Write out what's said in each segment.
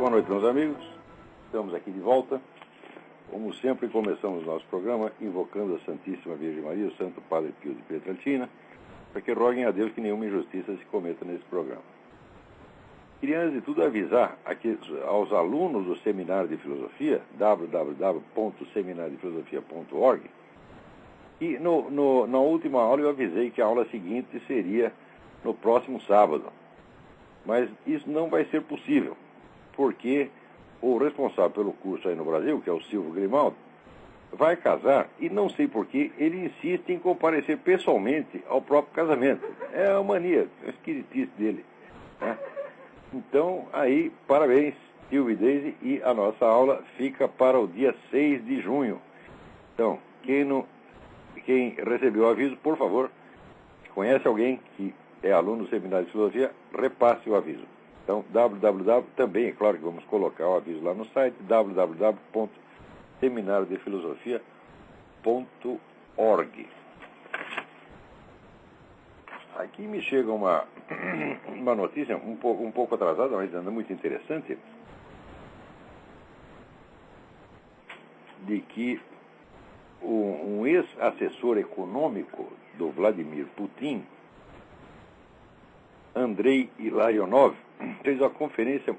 Boa noite, meus amigos. Estamos aqui de volta. Como sempre, começamos nosso programa invocando a Santíssima Virgem Maria, o Santo Padre Pio de Pietrelcina, para que roguem a Deus que nenhuma injustiça se cometa nesse programa. Queria, antes de tudo, avisar aqui aos alunos do Seminário de Filosofia, www.seminariodefilosofia.org, e na última aula eu avisei que a aula seguinte seria no próximo sábado. Mas isso não vai ser possível, porque o responsável pelo curso aí no Brasil, que é o Silvio Grimaldo, vai casar e não sei porquê, ele insiste em comparecer pessoalmente ao próprio casamento. É a mania, é a esquisitice dele, né? Então, aí, parabéns, Silvio e Deise, e a nossa aula fica para o dia 6 de junho. Então, quem recebeu o aviso, por favor, se conhece alguém que é aluno do Seminário de Filosofia, repasse o aviso. Então, também, é claro que vamos colocar o aviso lá no site, www.seminariodefilosofia.org. Aqui me chega uma notícia um pouco atrasada, mas ainda muito interessante, de que um ex-assessor econômico do Vladimir Putin, Andrei Ilarionov, fez uma conferência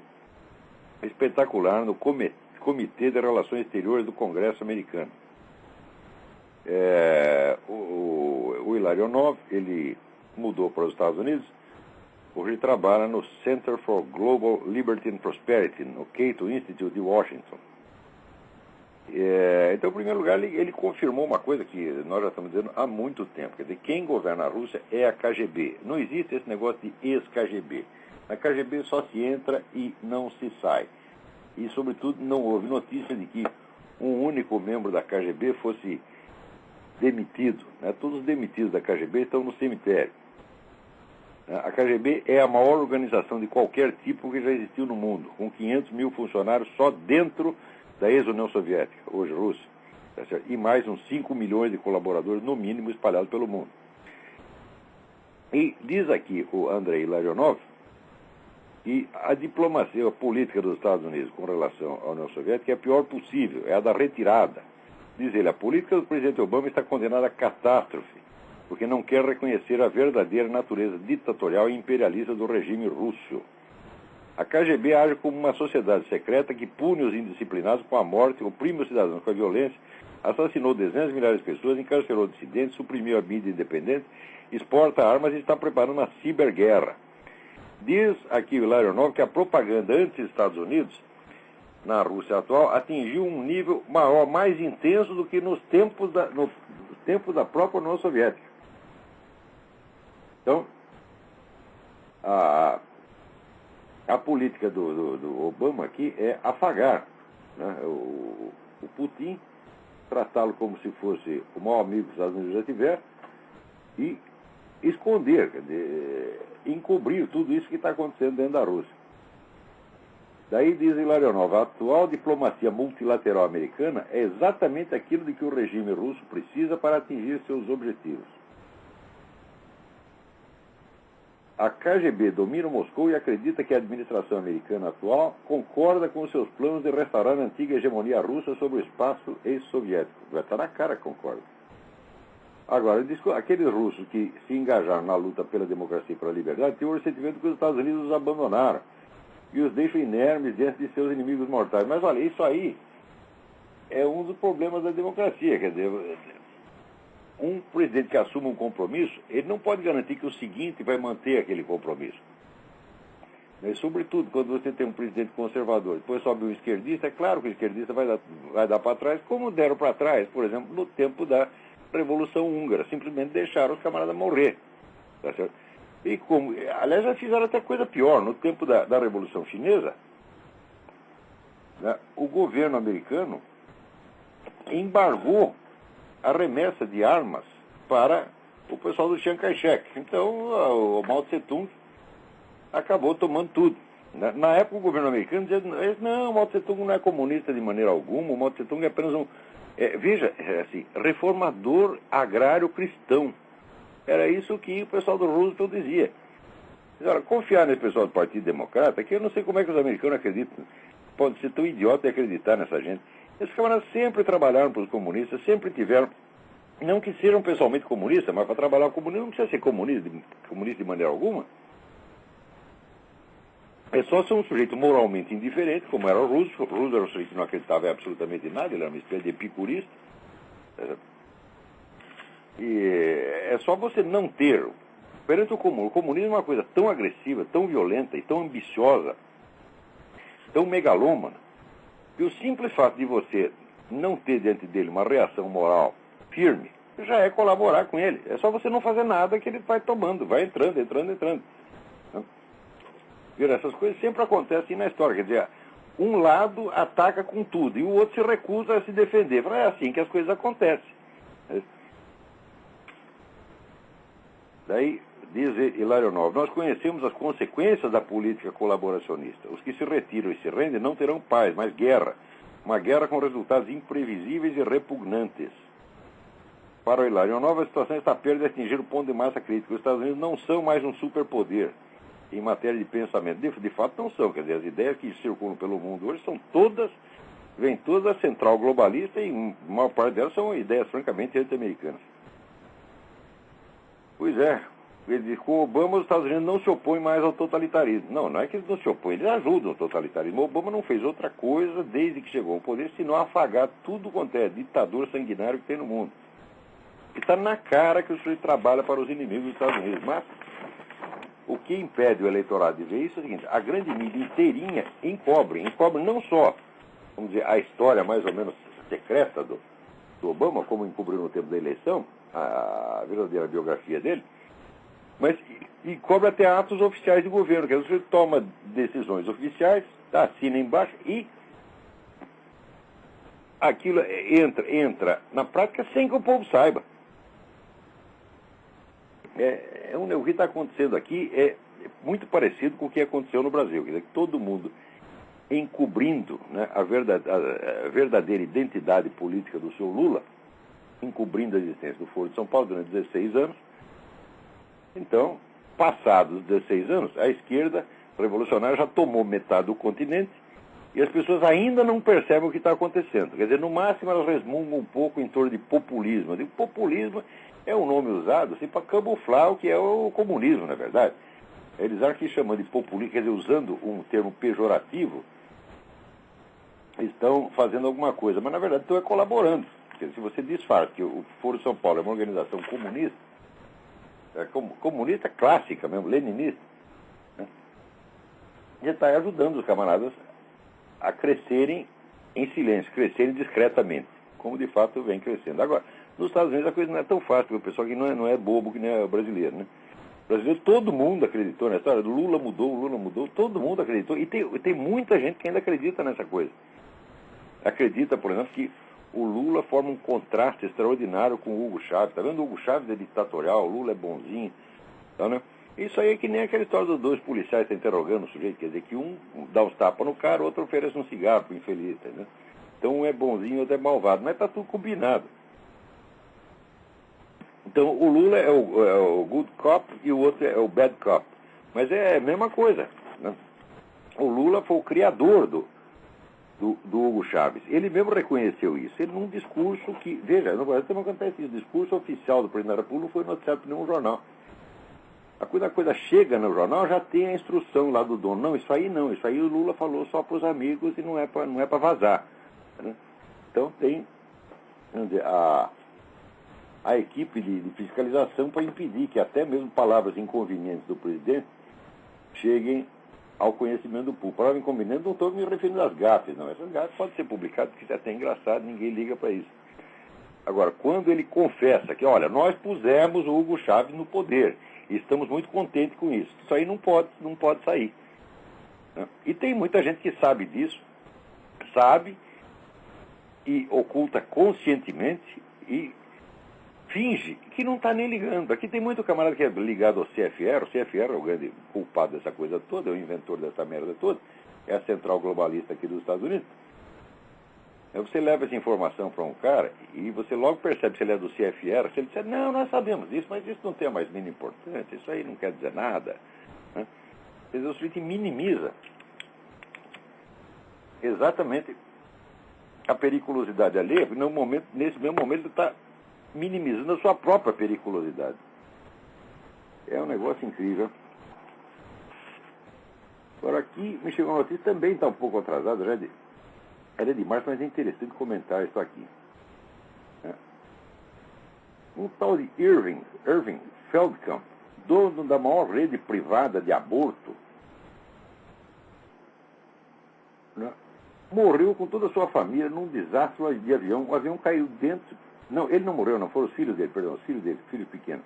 espetacular no Comitê de Relações Exteriores do Congresso americano. O Ilarionov, ele mudou para os Estados Unidos, hoje ele trabalha no Center for Global Liberty and Prosperity, no Cato Institute de Washington. Então, em primeiro lugar, ele confirmou uma coisa que nós já estamos dizendo há muito tempo, quer dizer, quem governa a Rússia é a KGB. Não existe esse negócio de ex-KGB. Na KGB só se entra e não se sai. E, sobretudo, não houve notícia de que um único membro da KGB fosse demitido, né? Todos os demitidos da KGB estão no cemitério. A KGB é a maior organização de qualquer tipo que já existiu no mundo, com 500 mil funcionários só dentro da ex-União Soviética, hoje Rússia, tá certo? E mais uns 5 milhões de colaboradores, no mínimo, espalhados pelo mundo. E diz aqui o Andrei Larionov que a diplomacia, a política dos Estados Unidos com relação à União Soviética é a pior possível, é a da retirada. Diz ele, a política do presidente Obama está condenada à catástrofe, porque não quer reconhecer a verdadeira natureza ditatorial e imperialista do regime russo. A KGB age como uma sociedade secreta que pune os indisciplinados com a morte, oprime os cidadãos com a violência, assassinou dezenas de milhares de pessoas, encarcerou dissidentes, suprimiu a mídia independente, exporta armas e está preparando uma ciberguerra. Diz aqui o Larionov que a propaganda anti-Estados Unidos, na Rússia atual, atingiu um nível maior, mais intenso do que nos tempos da própria União Soviética. Então, a política do Obama aqui é afagar, né, o Putin, tratá-lo como se fosse o maior amigo que os Estados Unidos já tiver e esconder, quer dizer, encobrir tudo isso que está acontecendo dentro da Rússia. Daí diz Ilarionov, a atual diplomacia multilateral americana é exatamente aquilo de que o regime russo precisa para atingir seus objetivos. A KGB domina Moscou e acredita que a administração americana atual concorda com seus planos de restaurar a antiga hegemonia russa sobre o espaço ex-soviético. Vai estar na cara que concorda. Agora, aqueles russos que se engajaram na luta pela democracia e pela liberdade têm o sentimento que os Estados Unidos os abandonaram e os deixam inermes diante de seus inimigos mortais. Mas olha, isso aí é um dos problemas da democracia, quer dizer, um presidente que assuma um compromisso, ele não pode garantir que o seguinte vai manter aquele compromisso. Mas, sobretudo, quando você tem um presidente conservador, depois sobe um esquerdista, é claro que o esquerdista vai dar para trás, como deram para trás, por exemplo, no tempo da Revolução Húngara. Simplesmente deixaram os camaradas morrer. Tá certo? E como, aliás, já fizeram até coisa pior. No tempo da Revolução Chinesa, né, o governo americano embargou a remessa de armas para o pessoal do Chiang Kai-shek. Então, o Mao Tse-tung acabou tomando tudo. Na época, o governo americano dizia, não, o Mao Tse-tung não é comunista de maneira alguma, o Mao Tse-tung é apenas assim, reformador agrário cristão. Era isso que o pessoal do Roosevelt dizia. Agora, confiar nesse pessoal do Partido Democrata, que eu não sei como é que os americanos acreditam pode ser tão idiota de acreditar nessa gente? Esses camaradas sempre trabalharam para os comunistas, sempre tiveram, não que sejam pessoalmente comunistas, mas para trabalhar com o comunismo não precisa ser comunista de maneira alguma. É só ser um sujeito moralmente indiferente, como era o Roosevelt. O Roosevelt era um sujeito que não acreditava em absolutamente nada, ele era uma espécie de epicurista. E é só você não ter, perante o comunismo é uma coisa tão agressiva, tão violenta e tão ambiciosa, tão megalômana, que o simples fato de você não ter diante dele uma reação moral firme, já é colaborar com ele. É só você não fazer nada que ele vai tomando, vai entrando. Essas coisas sempre acontecem na história. Quer dizer, um lado ataca com tudo e o outro se recusa a se defender. É assim que as coisas acontecem. Daí, diz Hilário Nobre, nós conhecemos as consequências da política colaboracionista. Os que se retiram e se rendem não terão paz, mas guerra. Uma guerra com resultados imprevisíveis e repugnantes. Para o Hilário Nobre, a situação está perto de atingir o ponto de massa crítica. Os Estados Unidos não são mais um superpoder em matéria de pensamento. De fato não são. Quer dizer, as ideias que circulam pelo mundo hoje são todas, vêm todas da central globalista e a maior parte delas são ideias francamente anti-americanas. Pois é, ele diz que com o Obama os Estados Unidos não se opõem mais ao totalitarismo. Não é que eles não se opõem, eles ajudam o totalitarismo. O Obama não fez outra coisa desde que chegou ao poder, senão afagar tudo quanto é ditador sanguinário que tem no mundo. E está na cara que o sujeito trabalha para os inimigos dos Estados Unidos. Mas o que impede o eleitorado de ver isso é o seguinte: a grande mídia inteirinha encobre não só, vamos dizer, a história mais ou menos secreta do Obama, como encobriu no tempo da eleição, a verdadeira biografia dele, mas encobre até atos oficiais de governo, que você toma decisões oficiais, assina embaixo e aquilo entra na prática sem que o povo saiba. O que está acontecendo aqui é muito parecido com o que aconteceu no Brasil. Quer dizer, que todo mundo encobrindo, né, a verdadeira identidade política do seu Lula, encobrindo a existência do Foro de São Paulo durante 16 anos. Então, passados os 16 anos, a esquerda revolucionária já tomou metade do continente e as pessoas ainda não percebem o que está acontecendo. Quer dizer, no máximo elas resmungam um pouco em torno de populismo. O populismo é um nome usado assim, para camuflar o que é o comunismo, na verdade. Eles acham que chamando de populismo, quer dizer, usando um termo pejorativo, estão fazendo alguma coisa, mas na verdade estão colaborando. Porque se você disfarça que o Foro de São Paulo é uma organização comunista, comunista clássica mesmo, leninista, né, já está ajudando os camaradas a crescerem em silêncio, crescerem discretamente, como de fato vem crescendo. Agora, nos Estados Unidos a coisa não é tão fácil, porque o pessoal aqui não é bobo que nem é o brasileiro, né? O brasileiro, todo mundo acreditou na história, o Lula mudou, todo mundo acreditou, e tem muita gente que ainda acredita nessa coisa. Acredita, por exemplo, que o Lula forma um contraste extraordinário com o Hugo Chávez. Está vendo? O Hugo Chávez é ditatorial, o Lula é bonzinho. Tá, né? Isso aí é que nem aquela história dos dois policiais tá interrogando o sujeito. Quer dizer, que um dá uns tapas no cara, o outro oferece um cigarro pro infeliz. Tá, né? Então um é bonzinho, o outro é malvado. Mas está tudo combinado. Então o Lula é o good cop e o outro é o bad cop. Mas é a mesma coisa. Né? O Lula foi o criador do Hugo Chávez. Ele mesmo reconheceu isso. Ele num discurso que, veja, no Brasil também acontece isso, o discurso oficial do presidente da República não foi noticiado por nenhum jornal. A coisa chega no jornal, já tem a instrução lá do dono. Não, isso aí não, isso aí o Lula falou só para os amigos e não é para vazar. Né? Então tem, vamos dizer, a equipe de fiscalização para impedir que até mesmo palavras inconvenientes do presidente cheguem ao conhecimento do público. Palavra inconveniente, não estou me referindo às gafes, não. Essas gafes podem ser publicadas, porque isso é até engraçado, ninguém liga para isso. Agora, quando ele confessa que, olha, nós pusemos o Hugo Chávez no poder e estamos muito contentes com isso, isso aí não pode sair. Né? E tem muita gente que sabe disso, sabe e oculta conscientemente e finge que não está nem ligando. Aqui tem muito camarada que é ligado ao CFR. O CFR é o grande culpado dessa coisa toda, é o inventor dessa merda toda. É a central globalista aqui dos Estados Unidos. Aí você leva essa informação para um cara e você logo percebe se ele é do CFR. Se ele disser, não, nós sabemos disso, mas isso não tem a mais mínima importância, isso aí não quer dizer nada. Né? Quer dizer, o sujeito minimiza exatamente a periculosidade alheia, nesse mesmo momento ele está minimizando a sua própria periculosidade. É um negócio incrível. Agora aqui me chegou uma notícia, também está um pouco atrasada, era de março, mas é interessante comentar isso aqui. Um tal de Irving Feldkamp, dono da maior rede privada de aborto, né, morreu com toda a sua família num desastre de avião. O avião caiu dentro... Não, ele não morreu, não, foram os filhos dele, perdão, os filhos dele, filhos pequenos.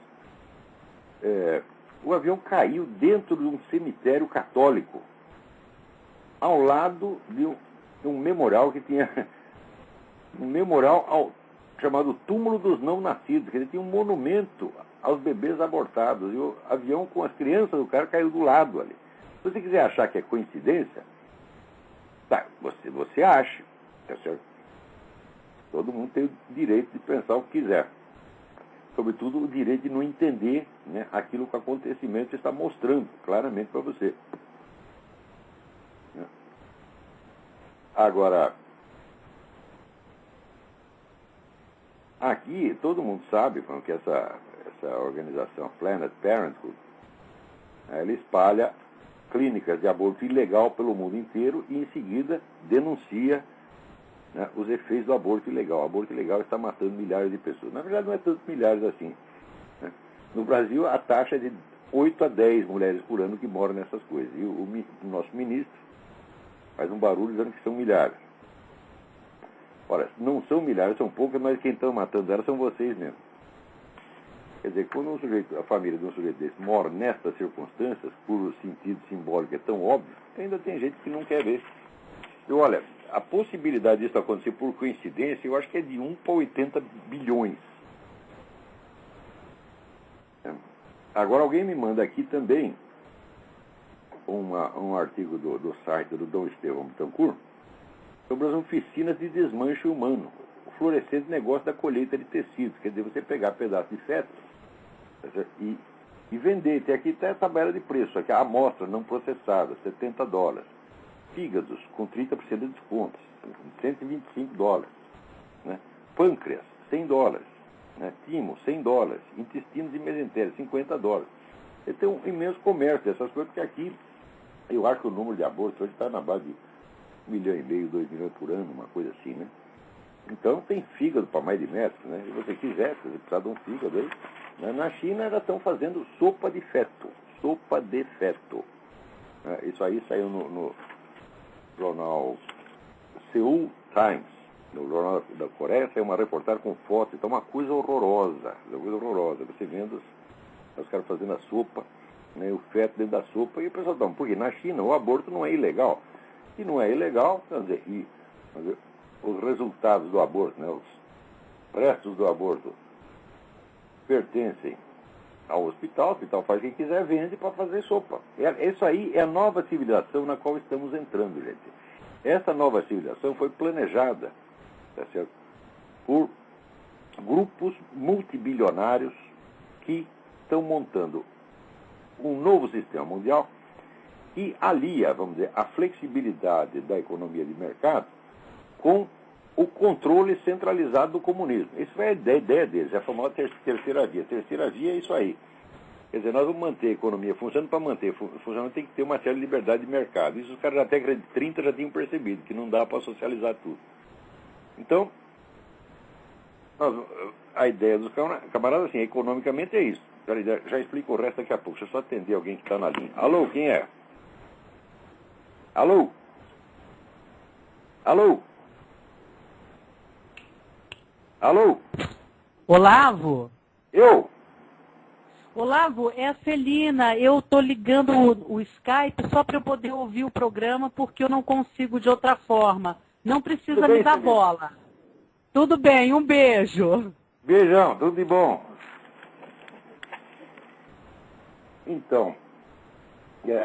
O avião caiu dentro de um cemitério católico, ao lado de um memorial que tinha... Um memorial chamado Túmulo dos Não Nascidos, que ele tinha um monumento aos bebês abortados. E o avião com as crianças do cara caiu do lado ali. Se você quiser achar que é coincidência, tá, você acha, tá certo? Todo mundo tem o direito de pensar o que quiser. Sobretudo o direito de não entender, né, aquilo que o acontecimento está mostrando claramente para você. Agora, aqui todo mundo sabe que essa organização Planned Parenthood, ela espalha clínicas de aborto ilegal pelo mundo inteiro e em seguida denuncia, né, os efeitos do aborto ilegal. O aborto ilegal está matando milhares de pessoas. Na verdade, não é tantos milhares assim, né? No Brasil, a taxa é de 8 a 10 mulheres por ano que moram nessas coisas. E o nosso ministro faz um barulho dizendo que são milhares. Ora, não são milhares, são poucas, mas quem estão matando elas são vocês mesmo. Quer dizer, quando a família de um sujeito desse mora nestas circunstâncias, por o sentido simbólico é tão óbvio, ainda tem gente que não quer ver. E olha, a possibilidade disso acontecer por coincidência, eu acho que é de 1 para 80 bilhões. Agora alguém me manda aqui também um artigo do site do Dom Estevão Bittencourt sobre as oficinas de desmanche humano, o florescente negócio da colheita de tecidos. Quer dizer, você pegar pedaço de feto e vender. Tem aqui até a tabela de preço, aqui a amostra não processada, $70. Fígados com 30% de desconto, $125, né? Pâncreas, $100, né? Timo, $100, intestinos e mesentério, $50. Ele tem um imenso comércio dessas coisas, porque aqui eu acho que o número de abortos hoje está na base de 1,5 milhão, 2 milhões por ano, uma coisa assim, né? Então tem fígado para mais de metro, né? Se você quiser, se você precisar de um fígado aí, né? Na China elas estão fazendo sopa de feto. Sopa de feto. Isso aí saiu no jornal Seoul Times, no jornal da Coreia, saiu uma reportagem com foto. Então uma coisa horrorosa, Você vendo os caras fazendo a sopa, né? O feto dentro da sopa, e o pessoal toma. Porque na China o aborto não é ilegal. E não é ilegal, quer dizer, os resultados do aborto, né, os restos do aborto pertencem ao hospital. O hospital faz quem quiser, vende para fazer sopa. Isso aí é a nova civilização na qual estamos entrando, gente. Essa nova civilização foi planejada, tá certo, por grupos multibilionários que estão montando um novo sistema mundial que alia, vamos dizer, a flexibilidade da economia de mercado com o controle centralizado do comunismo. Isso é a ideia deles, é a famosa terceira via. Terceira via é isso aí. Quer dizer, nós vamos manter a economia funcionando. Para manter funcionando tem que ter uma certa liberdade de mercado. Isso os caras até de 30 já tinham percebido, que não dá para socializar tudo. Então, a ideia dos camaradas, assim, economicamente é isso. Já explico o resto daqui a pouco. Deixa eu só atender alguém que está na linha. Alô, quem é? Alô? Alô? Alô? Olavo? Eu? Olavo, é a Celina. Eu estou ligando o Skype só para eu poder ouvir o programa, porque eu não consigo de outra forma. Não precisa me dar bola. Tudo bem, um beijo. Beijão, tudo de bom. Então,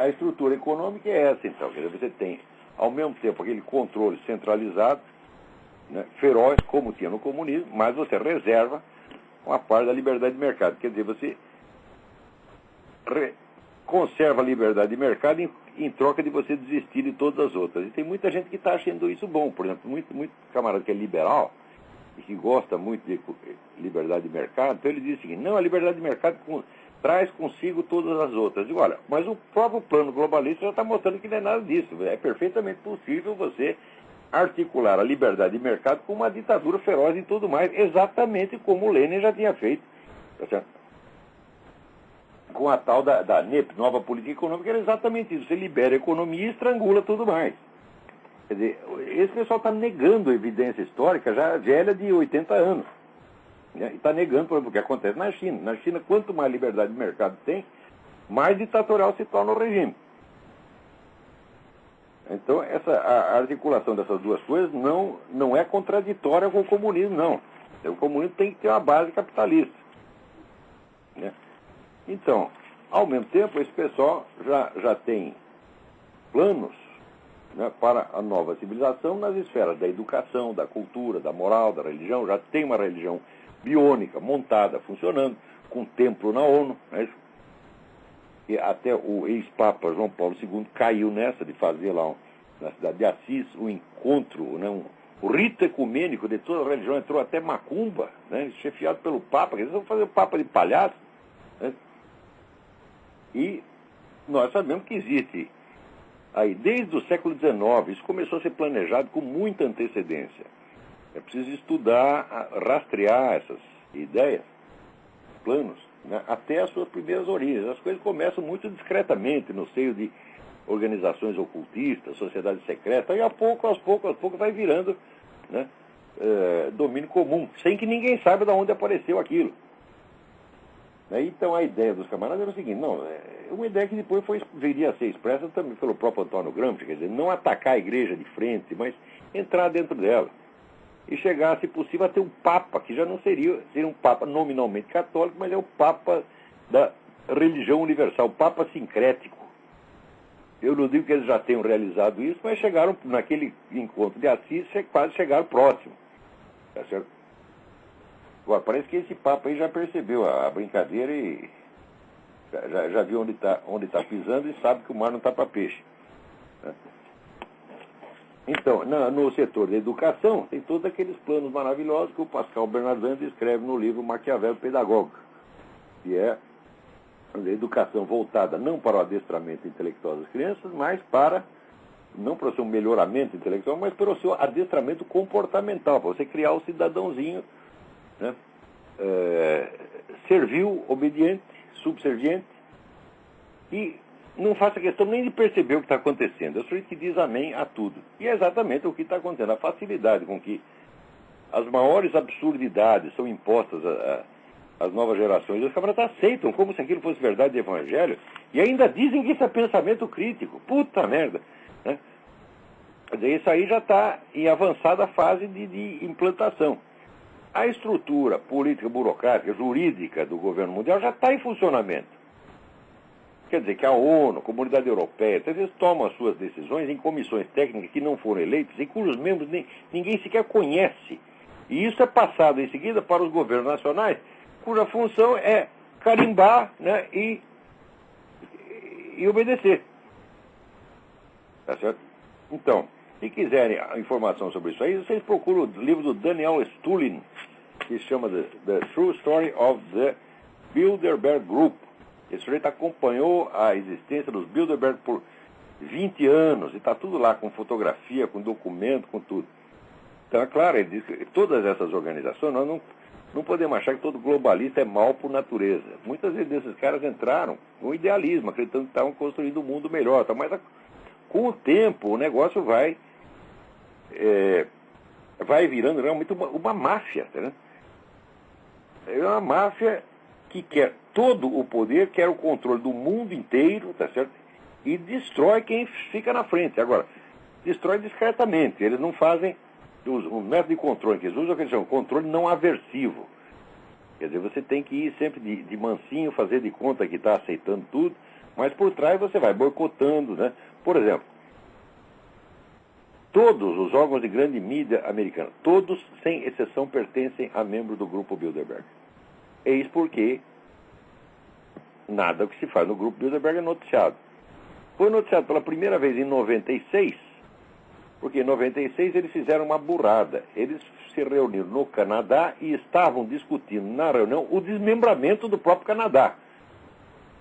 a estrutura econômica é essa, então. Quer dizer, você tem, ao mesmo tempo, aquele controle centralizado, né, feroz, como tinha no comunismo, mas você reserva uma parte da liberdade de mercado. Quer dizer, você conserva a liberdade de mercado em troca de você desistir de todas as outras. E tem muita gente que está achando isso bom. Por exemplo, muito camarada que é liberal e que gosta muito de liberdade de mercado, então ele diz o seguinte: não, a liberdade de mercado traz consigo todas as outras. E olha, mas o próprio plano globalista já está mostrando que não é nada disso. É perfeitamente possível você articular a liberdade de mercado com uma ditadura feroz e tudo mais, exatamente como Lenin já tinha feito, tá certo? Com a tal da NEP, Nova Política Econômica, era exatamente isso. Você libera a economia e estrangula tudo mais. Quer dizer, esse pessoal está negando a evidência histórica já velha de 80 anos. Né? E está negando, por exemplo, o que acontece na China. Na China, quanto mais liberdade de mercado tem, mais ditatorial se torna o regime. Então, a articulação dessas duas coisas não é contraditória com o comunismo, não. O comunismo tem que ter uma base capitalista. Né? Então, ao mesmo tempo, esse pessoal já tem planos, né, para a nova civilização nas esferas da educação, da cultura, da moral, da religião. Já tem uma religião biônica, montada, funcionando, com templo na ONU. Né? E até o ex-papa João Paulo II caiu nessa de fazer lá na cidade de Assis um encontro, né, o rito ecumênico de toda a religião. Entrou até macumba, né, chefiado pelo papa. Eles vão fazer o papa de palhaço. Né? E nós sabemos que existe aí, desde o século XIX, isso começou a ser planejado com muita antecedência. É preciso estudar, rastrear essas ideias, planos, né, até as suas primeiras origens. As coisas começam muito discretamente, no seio de organizações ocultistas, sociedades secretas, e aos poucos vai virando, né, domínio comum, sem que ninguém saiba de onde apareceu aquilo. Então a ideia dos camaradas era o seguinte: não, uma ideia que depois viria a ser expressa também pelo próprio Antônio Gramsci, quer dizer, não atacar a igreja de frente, mas entrar dentro dela. E chegar, se possível, a ter um papa, que já não seria um papa nominalmente católico, mas é o papa da religião universal, o papa sincrético. Eu não digo que eles já tenham realizado isso, mas chegaram naquele encontro de Assis, quase chegaram próximo. Tá certo? Agora, parece que esse papa aí já percebeu a brincadeira e já viu onde tá pisando e sabe que o mar não está para peixe. Né? Então, no setor da educação, tem todos aqueles planos maravilhosos que o Pascal Bernardin descreve no livro Maquiavel Pedagogo, que é a educação voltada não para o adestramento intelectual das crianças, mas não para o seu melhoramento intelectual, mas para o seu adestramento comportamental, para você criar o cidadãozinho, né, servil, obediente, subserviente, e não faça questão nem de perceber o que está acontecendo. É o sujeito que diz amém a tudo. E é exatamente o que está acontecendo. A facilidade com que as maiores absurdidades são impostas às novas gerações. Os camaradas aceitam como se aquilo fosse verdade de evangelho e ainda dizem que isso é pensamento crítico. Puta merda! Né? Quer dizer, isso aí já está em avançada fase de implantação. A estrutura política, burocrática, jurídica do governo mundial já está em funcionamento. Quer dizer que a ONU, a Comunidade Europeia, às vezes tomam as suas decisões em comissões técnicas que não foram eleitas e cujos membros ninguém sequer conhece. E isso é passado em seguida para os governos nacionais, cuja função é carimbar, né, e obedecer. Tá certo? Então, se quiserem a informação sobre isso aí, vocês procuram o livro do Daniel Stulin, que se chama The True Story of the Bilderberg Group. Esse sujeito acompanhou a existência dos Bilderberg por 20 anos, e está tudo lá, com fotografia, com documento, com tudo. Então, é claro, ele diz que todas essas organizações, nós não podemos achar que todo globalista é mau por natureza. Muitas vezes esses caras entraram no idealismo, acreditando que estavam construindo um mundo melhor. Tá? Mas com o tempo, o negócio vai virando realmente uma máfia. Tá, né? É uma máfia que quer todo o poder, quer o controle do mundo inteiro, tá certo? E destrói quem fica na frente. Agora, destrói discretamente. Eles não fazem o método de controle que eles usam, que eles chamam controle não aversivo. Quer dizer, você tem que ir sempre de mansinho, fazer de conta que está aceitando tudo, mas por trás você vai boicotando, né? Por exemplo, todos os órgãos de grande mídia americana, todos, sem exceção, pertencem a membros do grupo Bilderberg. Eis porque nada que se faz no grupo Bilderberg é noticiado. Foi noticiado pela primeira vez em 96, porque em 96 eles fizeram uma burrada. Eles se reuniram no Canadá e estavam discutindo na reunião o desmembramento do próprio Canadá.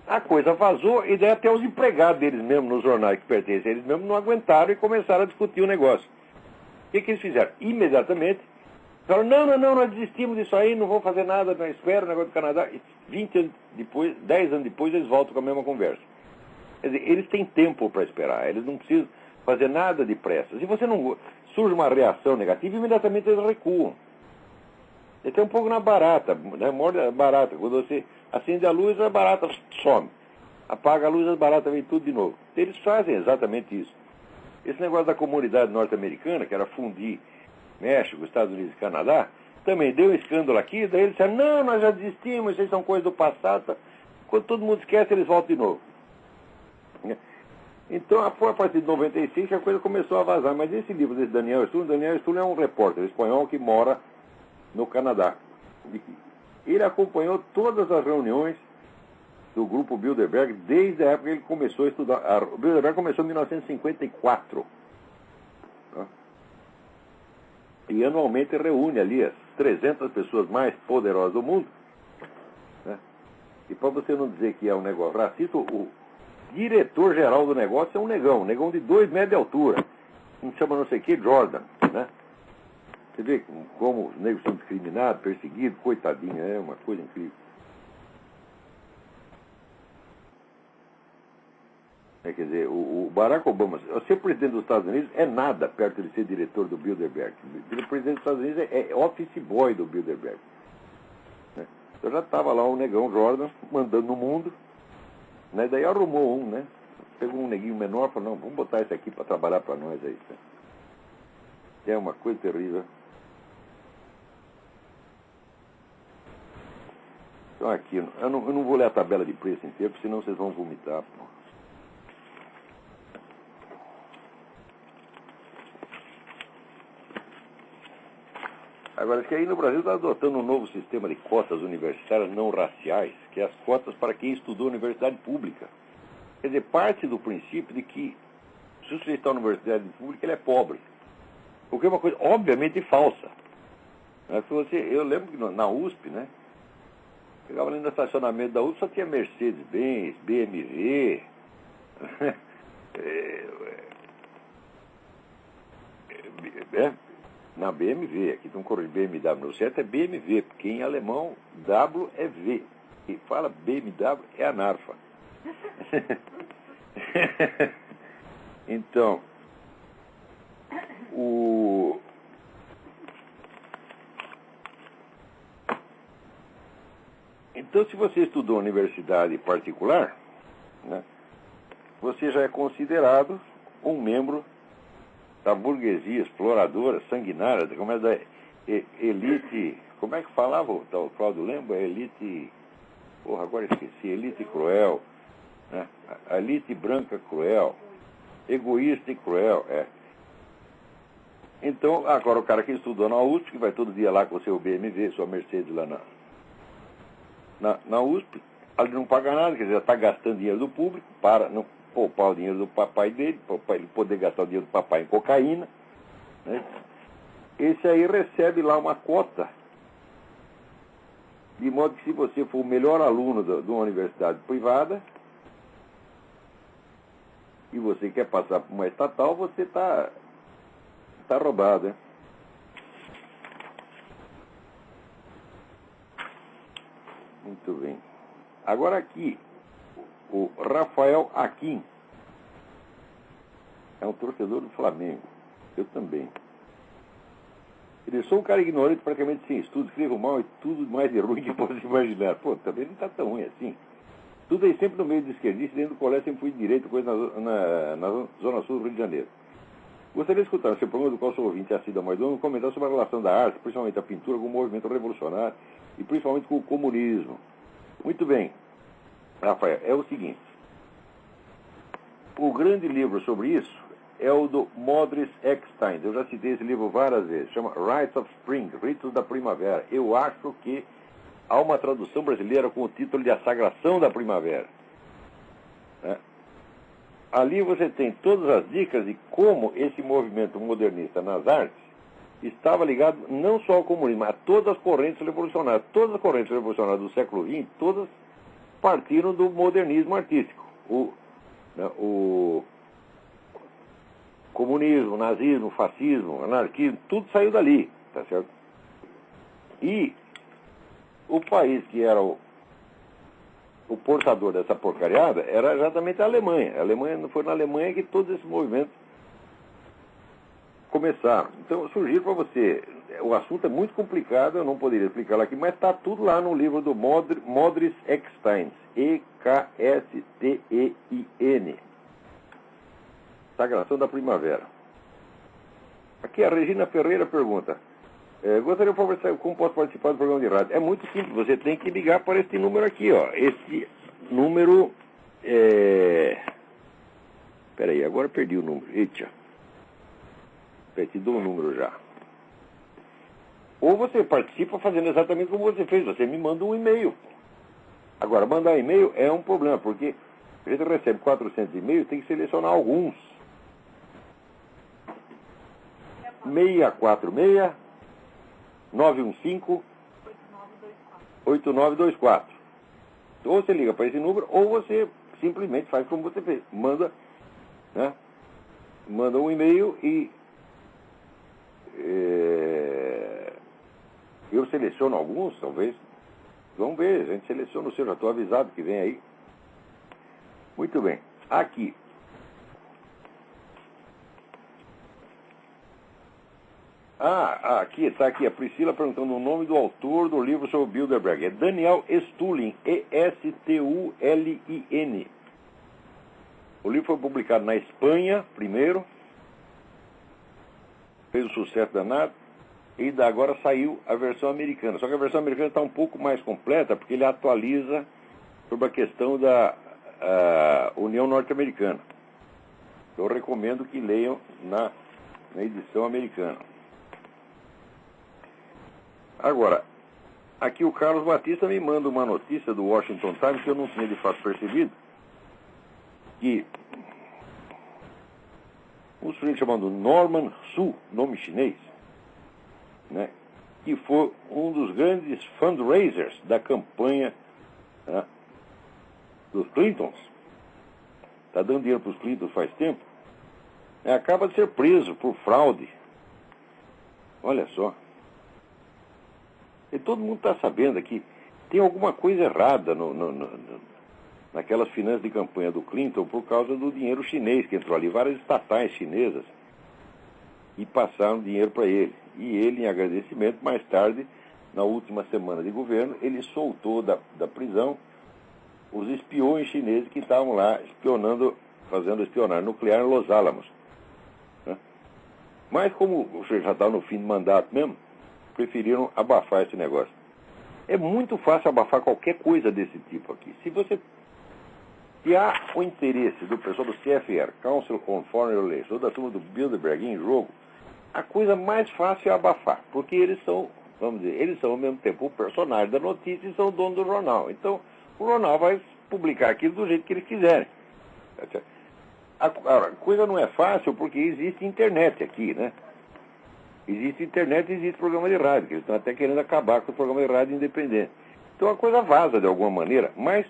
A coisa vazou e daí até os empregados deles mesmos, nos jornais que pertencem a eles mesmos, não aguentaram e começaram a discutir o negócio. O que eles fizeram? Imediatamente, falaram, não, nós desistimos disso aí, não vamos fazer nada, não espera o negócio do Canadá. E 20 anos depois, 10 anos depois, eles voltam com a mesma conversa. Quer dizer, eles têm tempo para esperar, eles não precisam fazer nada depressa. Se você não surge uma reação negativa, imediatamente eles recuam. Ele tem um pouco na barata, né? Morde a barata. Quando você acende a luz, a barata some. Apaga a luz, a barata vem tudo de novo. Eles fazem exatamente isso. Esse negócio da comunidade norte-americana, que era fundir México, Estados Unidos e Canadá, também deu um escândalo aqui, daí eles disseram, não, nós já desistimos, isso aí são coisas do passado. Quando todo mundo esquece, eles voltam de novo. Então, foi a partir de 96 que a coisa começou a vazar. Mas esse livro desse Daniel Stullen é um repórter espanhol que mora no Canadá. Ele acompanhou todas as reuniões do grupo Bilderberg desde a época que ele começou a estudar. O Bilderberg começou em 1954. Tá? E anualmente reúne ali as 300 pessoas mais poderosas do mundo. Né? E para você não dizer que é um negócio racista, o diretor-geral do negócio é um negão de 2 metros de altura. Um chama não sei o que, Jordan, né? Você vê como os negros são discriminados, perseguidos, coitadinho, é uma coisa incrível. Quer dizer, o Barack Obama, ser presidente dos Estados Unidos é nada perto de ser diretor do Bilderberg. O presidente dos Estados Unidos é office boy do Bilderberg. Né? Então já estava lá o negão Jordan, mandando no mundo. Né? Daí arrumou um, né? Pegou um neguinho menor e falou, não, vamos botar esse aqui para trabalhar para nós aí. Né? É uma coisa terrível. Então aqui, eu não vou ler a tabela de preço inteira, porque senão vocês vão vomitar. Pô. Agora, que aí no Brasil está adotando um novo sistema de cotas universitárias não raciais, que é as cotas para quem estudou universidade pública. Quer dizer, parte do princípio de que se o sujeito está na universidade pública, ele é pobre. O que é uma coisa obviamente falsa. Eu lembro que na USP, né? Chegava ali no estacionamento da USP, só tinha Mercedes-Benz, BMW. Na BMW, aqui tem um coro de BMW, no certo é BMW, porque em alemão W é V. E fala BMW é anarfa. Então, Então, se você estudou em universidade particular, né, você já é considerado um membro da burguesia exploradora, sanguinária, como é da elite, como é que falava o tal Cláudio Lembo? Elite, agora esqueci, elite cruel, né? A elite branca cruel, egoísta e cruel, Então, agora o cara que estudou na USP, que vai todo dia lá com o seu BMW, sua Mercedes lá na USP, ele não paga nada, quer dizer, está gastando dinheiro do público para não poupar o dinheiro do papai dele, para ele poder gastar o dinheiro do papai em cocaína. Né? Esse aí recebe lá uma cota, de modo que se você for o melhor aluno de uma universidade privada e você quer passar por uma estatal, você está roubado, né? Muito bem. Agora aqui, o Rafael Aquim é um torcedor do Flamengo. Eu também. Ele sou um cara ignorante, praticamente sem estudo, escrevo mal e tudo mais de ruim que posso imaginar. Pô, também não está tão ruim assim. Tudo aí sempre no meio de esquerdista, dentro do colégio sempre fui de direito, coisa na Zona Sul do Rio de Janeiro. Gostaria de escutar seu programa, do qual sou ouvinte assíduo há mais de um ano, comentar sobre a relação da arte, principalmente a pintura, com o movimento revolucionário e principalmente com o comunismo. Muito bem, Rafael, é o seguinte. O grande livro sobre isso é o do Modris Eckstein. Eu já citei esse livro várias vezes. Chama Rites of Spring, Ritos da Primavera. Eu acho que há uma tradução brasileira com o título de A Sagração da Primavera. Né? ali você tem todas as dicas de como esse movimento modernista nas artes estava ligado não só ao comunismo, mas a todas as correntes revolucionárias. Todas as correntes revolucionárias do século XX, todas partiram do modernismo artístico. O comunismo, nazismo, fascismo, anarquismo, tudo saiu dali, tá certo? E o país que era o portador dessa porcariada era exatamente a Alemanha. Foi na Alemanha que todos esses movimentos começaram. Então, eu sugiro para você, o assunto é muito complicado, eu não poderia explicar lá aqui, mas está tudo lá no livro do Modris Eckstein, Ekstein, Sagração da Primavera. Aqui a Regina Ferreira pergunta, gostaria de conversar como posso participar do programa de rádio. É muito simples, você tem que ligar para este número aqui, ó. Esse número Peraí, agora perdi o número. Eita. Te dou o número já. Ou você participa fazendo exatamente como você fez. Você me manda um e-mail. Agora, mandar e-mail é um problema, porque a gente recebe 400 e-mails, tem que selecionar alguns. 646 915 8924. Ou você liga para esse número, ou você simplesmente faz como você fez. Manda um e-mail e eu seleciono alguns, talvez. Vamos ver, a gente seleciona o seu, já estou avisado que vem aí. Muito bem. Aqui. Aqui, está aqui a Priscila perguntando o nome do autor do livro sobre Bilderberg. É Daniel Stulin, Estulin. O livro foi publicado na Espanha, primeiro. Fez um sucesso danado. E agora saiu a versão americana. Só que a versão americana está um pouco mais completa, porque ele atualiza sobre a questão da União Norte-Americana. Eu recomendo que leiam na edição americana. Agora, aqui o Carlos Batista me manda uma notícia do Washington Times que eu não tinha de fato percebido, que um sujeito chamado Norman Su, nome chinês, né, que foi um dos grandes fundraisers da campanha dos Clintons, está dando dinheiro para os Clintons faz tempo, acaba de ser preso por fraude. Olha só. E todo mundo está sabendo que tem alguma coisa errada naquelas finanças de campanha do Clinton por causa do dinheiro chinês que entrou ali. Várias estatais chinesas e passaram dinheiro para ele. E ele, em agradecimento, mais tarde, na última semana de governo, ele soltou da prisão os espiões chineses que estavam lá fazendo espionagem nuclear em Los Alamos. Né? Mas como o senhor já está no fim do mandato mesmo, preferiram abafar esse negócio. É muito fácil abafar qualquer coisa desse tipo aqui. Se há o interesse do pessoal do CFR, Council on Foreign Relations, ou da turma do Bilderberg em jogo, a coisa mais fácil é abafar, porque eles são, vamos dizer, eles são ao mesmo tempo o personagem da notícia e são o dono do jornal. Então, o jornal vai publicar aquilo do jeito que eles quiserem. A coisa não é fácil porque existe internet aqui, né? Existe internet e existe programa de rádio, que eles estão até querendo acabar com o programa de rádio independente. Então a coisa vaza de alguma maneira, mas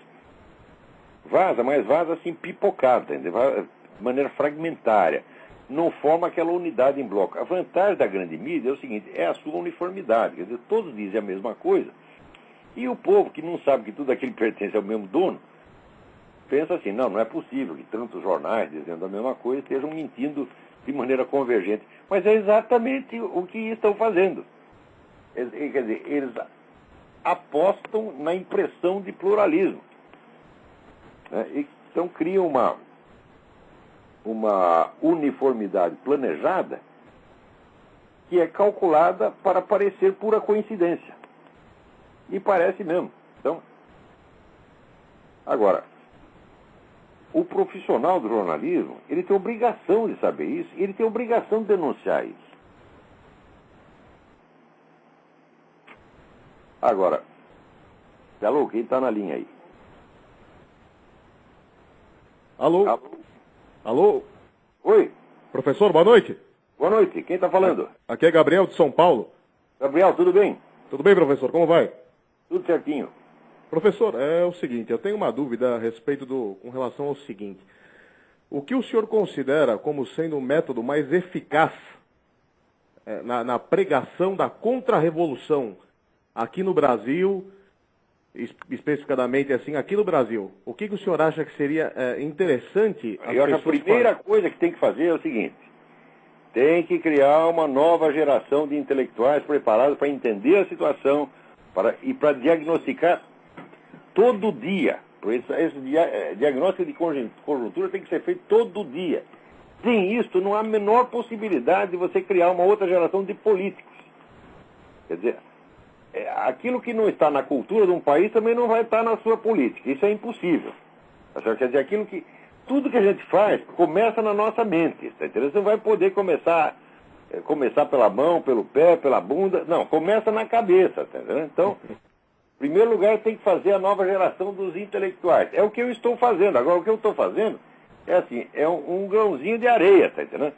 vaza assim pipocada, de maneira fragmentária. Não forma aquela unidade em bloco. A vantagem da grande mídia é o seguinte, é a sua uniformidade, quer dizer, todos dizem a mesma coisa. E o povo que não sabe que tudo aquilo pertence ao mesmo dono, pensa assim, não é possível que tantos jornais dizendo a mesma coisa estejam mentindo de maneira convergente. Mas é exatamente o que estão fazendo. Quer dizer, eles apostam na impressão de pluralismo. Né? Então criam uma uniformidade planejada que é calculada para parecer pura coincidência. E parece mesmo. Então, agora, o profissional do jornalismo, ele tem obrigação de saber isso, ele tem obrigação de denunciar isso. Agora, alô, quem está na linha aí? Alô? Alô? Oi. Professor, boa noite. Boa noite. Quem está falando? Aqui é Gabriel de São Paulo. Gabriel, tudo bem? Tudo bem, professor? Como vai? Tudo certinho. Professor, é o seguinte, eu tenho uma dúvida a respeito com relação ao seguinte. O que o senhor considera como sendo o método mais eficaz na pregação da contra-revolução aqui no Brasil, especificadamente assim, aqui no Brasil? O que o senhor acha que seria interessante as Eu acho que a primeira coisa que tem que fazer é o seguinte: tem que criar uma nova geração de intelectuais preparados para entender a situação e para diagnosticar todo dia. Esse diagnóstico de conjuntura tem que ser feito todo dia. Sem isso, não há a menor possibilidade de você criar uma outra geração de políticos. Quer dizer, aquilo que não está na cultura de um país também não vai estar na sua política. Isso é impossível. Quer dizer, tudo que a gente faz começa na nossa mente. Tá entendendo? Você não vai poder começar pela mão, pelo pé, pela bunda. Não, começa na cabeça. Tá entendendo? Então, em primeiro lugar, tem que fazer a nova geração dos intelectuais. É o que eu estou fazendo. Agora, o que eu estou fazendo é um grãozinho de areia, tá entendendo?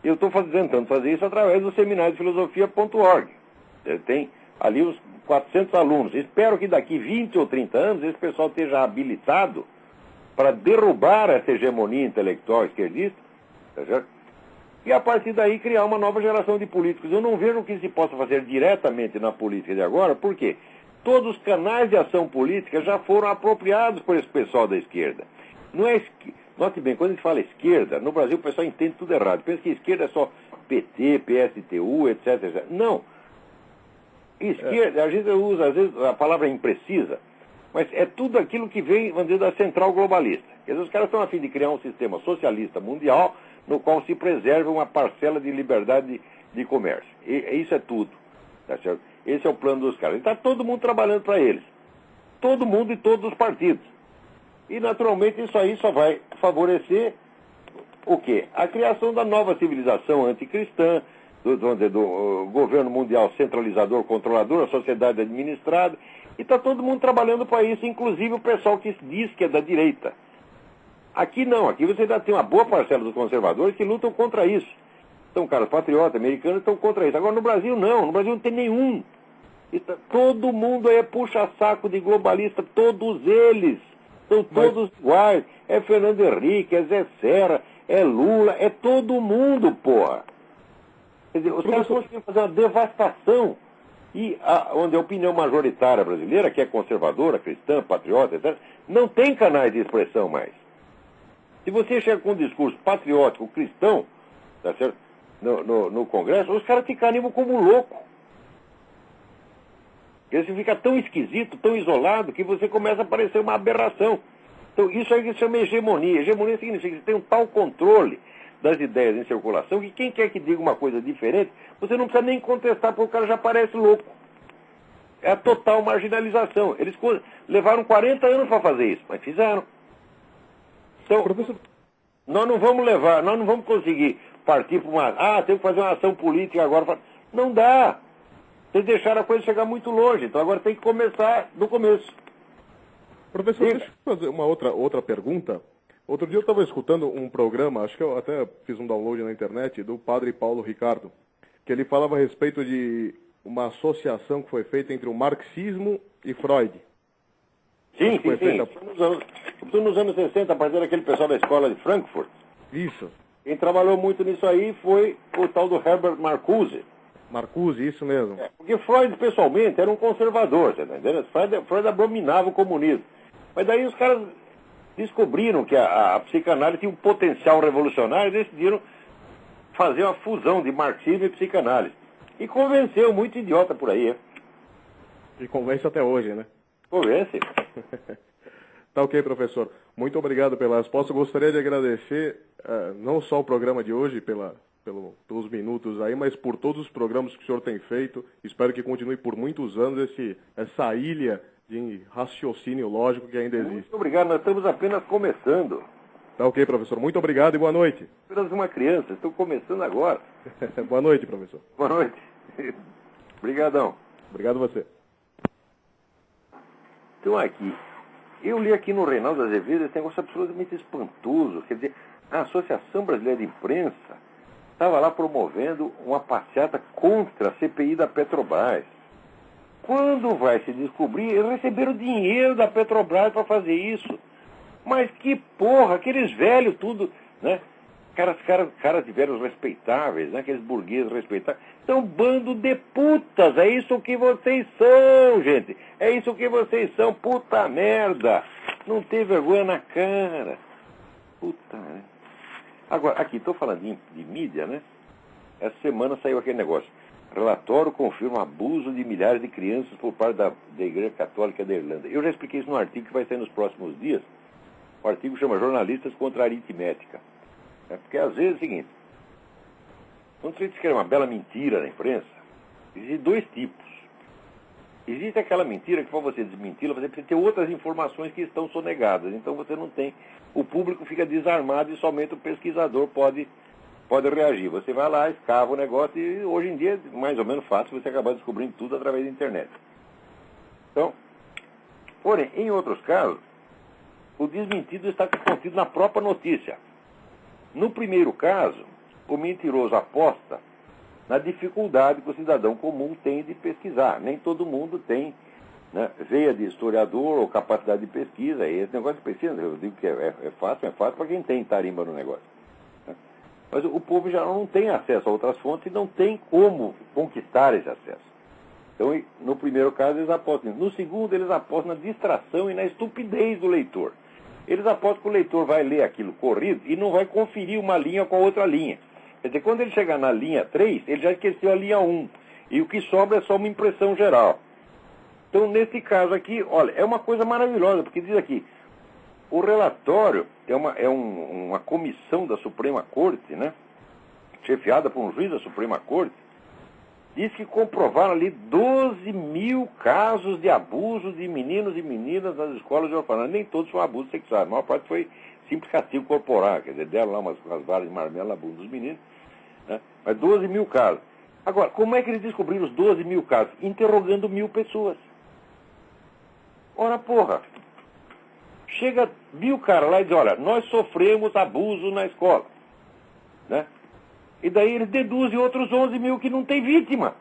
Eu estou tentando fazer isso através do seminário de filosofia.org. Tem ali os 400 alunos. Espero que daqui 20 ou 30 anos esse pessoal esteja habilitado para derrubar essa hegemonia intelectual esquerdista, tá certo? E a partir daí criar uma nova geração de políticos. Eu não vejo o que se possa fazer diretamente na política de agora, por quê? Todos os canais de ação política já foram apropriados por esse pessoal da esquerda. Não é Note bem, quando a gente fala esquerda, no Brasil o pessoal entende tudo errado. Pensa que esquerda é só PT, PSTU, etc, etc. Não. Esquerda, a gente usa, às vezes, a palavra imprecisa, mas é tudo aquilo que vem, vamos dizer, da central globalista. Quer dizer, os caras estão a fim de criar um sistema socialista mundial no qual se preserva uma parcela de liberdade de comércio. E isso é tudo. Tá certo? Esse é o plano dos caras. E está todo mundo trabalhando para eles. Todo mundo e todos os partidos. E, naturalmente, isso aí só vai favorecer o quê? A criação da nova civilização anticristã, do governo mundial centralizador, controlador, a sociedade administrada. E está todo mundo trabalhando para isso, inclusive o pessoal que diz que é da direita. Aqui não, aqui você ainda tem uma boa parcela dos conservadores que lutam contra isso. Então, caras patriotas americanos estão contra isso. Agora, no Brasil, não. No Brasil não tem nenhum. Todo mundo é puxa-saco de globalista, todos eles. São todos iguais. É Fernando Henrique, é Zé Serra, é Lula, é todo mundo, porra. Quer dizer, os caras conseguiram fazer uma devastação. E onde a opinião majoritária brasileira, que é conservadora, cristã, patriota, etc., não tem canais de expressão mais. Se você chega com um discurso patriótico, cristão, tá certo? No Congresso, os caras te animam como louco. Porque você fica tão esquisito, tão isolado, que você começa a parecer uma aberração. Então, isso aí que se chama hegemonia. Hegemonia significa que você tem um tal controle das ideias em circulação que quem quer que diga uma coisa diferente, você não precisa nem contestar, porque o cara já parece louco. É a total marginalização. Eles levaram 40 anos para fazer isso, mas fizeram. Então, nós não vamos conseguir partir para uma... tem que fazer uma ação política agora. Não dá. Vocês deixaram a coisa chegar muito longe, então agora tem que começar do começo. Professor, deixa eu fazer uma outra pergunta. Outro dia eu estava escutando um programa, acho que eu até fiz um download na internet, do padre Paulo Ricardo, que ele falava a respeito de uma associação que foi feita entre o marxismo e Freud. Sim. Nos anos 60, a partir daquele pessoal da escola de Frankfurt. Isso. Quem trabalhou muito nisso aí foi o tal do Herbert Marcuse. Marcuse, isso mesmo. Porque Freud, pessoalmente, era um conservador, você tá entendendo? Freud abominava o comunismo. Mas daí os caras descobriram que a psicanálise tinha um potencial revolucionário e decidiram fazer uma fusão de marxismo e psicanálise. E convenceu muito idiota por aí, E convence até hoje, né? Convence. Tá ok, professor. Muito obrigado pela resposta. Eu gostaria de agradecer não só o programa de hoje, pelos minutos aí, mas por todos os programas que o senhor tem feito. Espero que continue por muitos anos essa ilha de raciocínio lógico que ainda existe. Muito obrigado, nós estamos apenas começando. Tá ok, professor. Muito obrigado e boa noite. Apenas uma criança, estou começando agora. Boa noite, professor. Boa noite. Obrigadão. Obrigado a você. Então aqui, eu li aqui no Reinaldo Azevedo esse negócio absolutamente espantoso. Quer dizer, a Associação Brasileira de Imprensa estava lá promovendo uma passeata contra a CPI da Petrobras. Quando vai se descobrir, eles receberam dinheiro da Petrobras para fazer isso. Mas que porra, aqueles velhos tudo, né? Caras de velhos respeitáveis, né? Aqueles burgueses respeitáveis. São bando de putas, é isso que vocês são, gente. É isso que vocês são, puta merda. Não tem vergonha na cara. Puta, né? Agora, aqui, estou falando de mídia, né? Essa semana saiu aquele negócio. Relatório confirma abuso de milhares de crianças por parte da Igreja Católica da Irlanda. Eu já expliquei isso num artigo que vai sair nos próximos dias. O artigo chama Jornalistas contra a Aritmética. Porque às vezes é o seguinte, quando você escreve uma bela mentira na imprensa, existem dois tipos. Existe aquela mentira que para você desmenti-la, você precisa ter outras informações que estão sonegadas. Então você não tem, o público fica desarmado e somente o pesquisador pode reagir. Você vai lá, escava o negócio e hoje em dia é mais ou menos fácil você acabar descobrindo tudo através da internet. Então, porém, em outros casos, o desmentido está contido na própria notícia. No primeiro caso, o mentiroso aposta na dificuldade que o cidadão comum tem de pesquisar. Nem todo mundo tem, né, veia de historiador ou capacidade de pesquisa. E esse negócio de pesquisa, eu digo que é fácil para quem tem tarimba no negócio. Né? Mas o povo já não tem acesso a outras fontes e não tem como conquistar esse acesso. Então, no primeiro caso, eles apostam. No segundo, eles apostam na distração e na estupidez do leitor. Eles apostam que o leitor vai ler aquilo corrido e não vai conferir uma linha com a outra linha. Quer dizer, quando ele chegar na linha 3, ele já esqueceu a linha 1. E o que sobra é só uma impressão geral. Então, nesse caso aqui, olha, é uma coisa maravilhosa, porque diz aqui, o relatório é uma comissão da Suprema Corte, né, chefiada por um juiz da Suprema Corte, diz que comprovaram ali 12 mil casos de abuso de meninos e meninas nas escolas de orfanato. Nem todos são abusos sexuais, a maior parte foi simples castigo corporal, quer dizer, deram lá umas varas de marmelo na bunda dos meninos, né? Mas 12 mil casos. Agora, como é que eles descobriram os 12 mil casos? Interrogando 1000 pessoas. Ora, porra, chega 1000 caras lá e diz, olha, nós sofremos abuso na escola, né? E daí eles deduzem outros 11 mil que não tem vítima.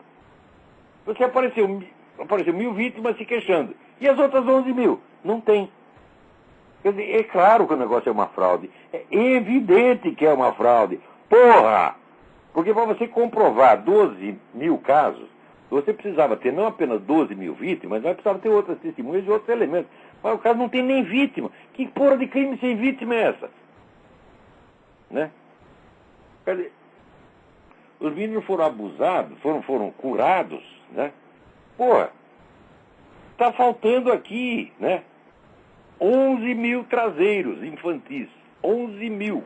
Porque apareceu 1000 vítimas se queixando. E as outras 11 mil? Não tem. Quer dizer, é claro que o negócio é uma fraude. É evidente que é uma fraude. Porra! Porque para você comprovar 12 mil casos, você precisava ter não apenas 12 mil vítimas, mas precisava ter outras testemunhas e outros elementos. Mas o caso não tem nem vítima. Que porra de crime sem vítima é essa? Né? Quer dizer, os meninos foram abusados, foram curados, né? Porra, está faltando aqui, né? 11 mil traseiros infantis. 11 mil.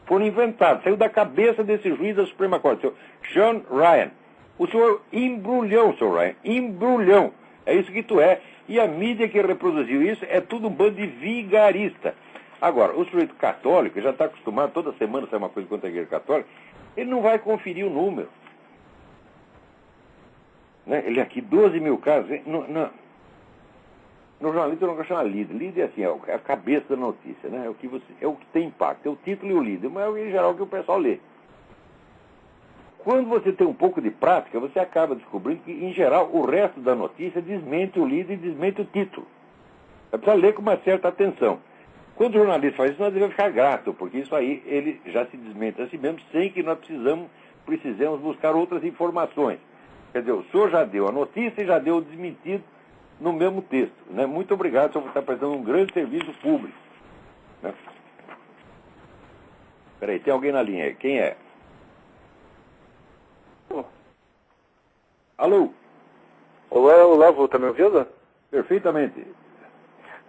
Foram inventados. Saiu da cabeça desse juiz da Suprema Corte, o Sean Ryan. O senhor embrulhão, senhor Ryan. Embrulhão. É isso que tu é. E a mídia que reproduziu isso é tudo um bando de vigarista. Agora, o sujeito católico já está acostumado, toda semana sai uma coisa contra a igreja católica, ele não vai conferir o número. Né? Ele aqui, 12 mil casos. No jornalismo eu não chamo lead. Lead é assim, é a cabeça da notícia, né? É o que tem impacto, é o título e o lead, mas é em geral o que o pessoal lê. Quando você tem um pouco de prática, você acaba descobrindo que, em geral, o resto da notícia desmente o lead e desmente o título. É preciso ler com uma certa atenção. Quando o jornalista faz isso, nós devemos ficar grato, porque isso aí ele já se desmente a si mesmo, sem que nós precisemos buscar outras informações. Quer dizer, o senhor já deu a notícia e já deu o desmentido no mesmo texto. Né? Muito obrigado, o senhor está prestando um grande serviço público. Né? Peraí, tem alguém na linha aí. Quem é? Alô? Olá, Vô, tá me ouvindo? Perfeitamente.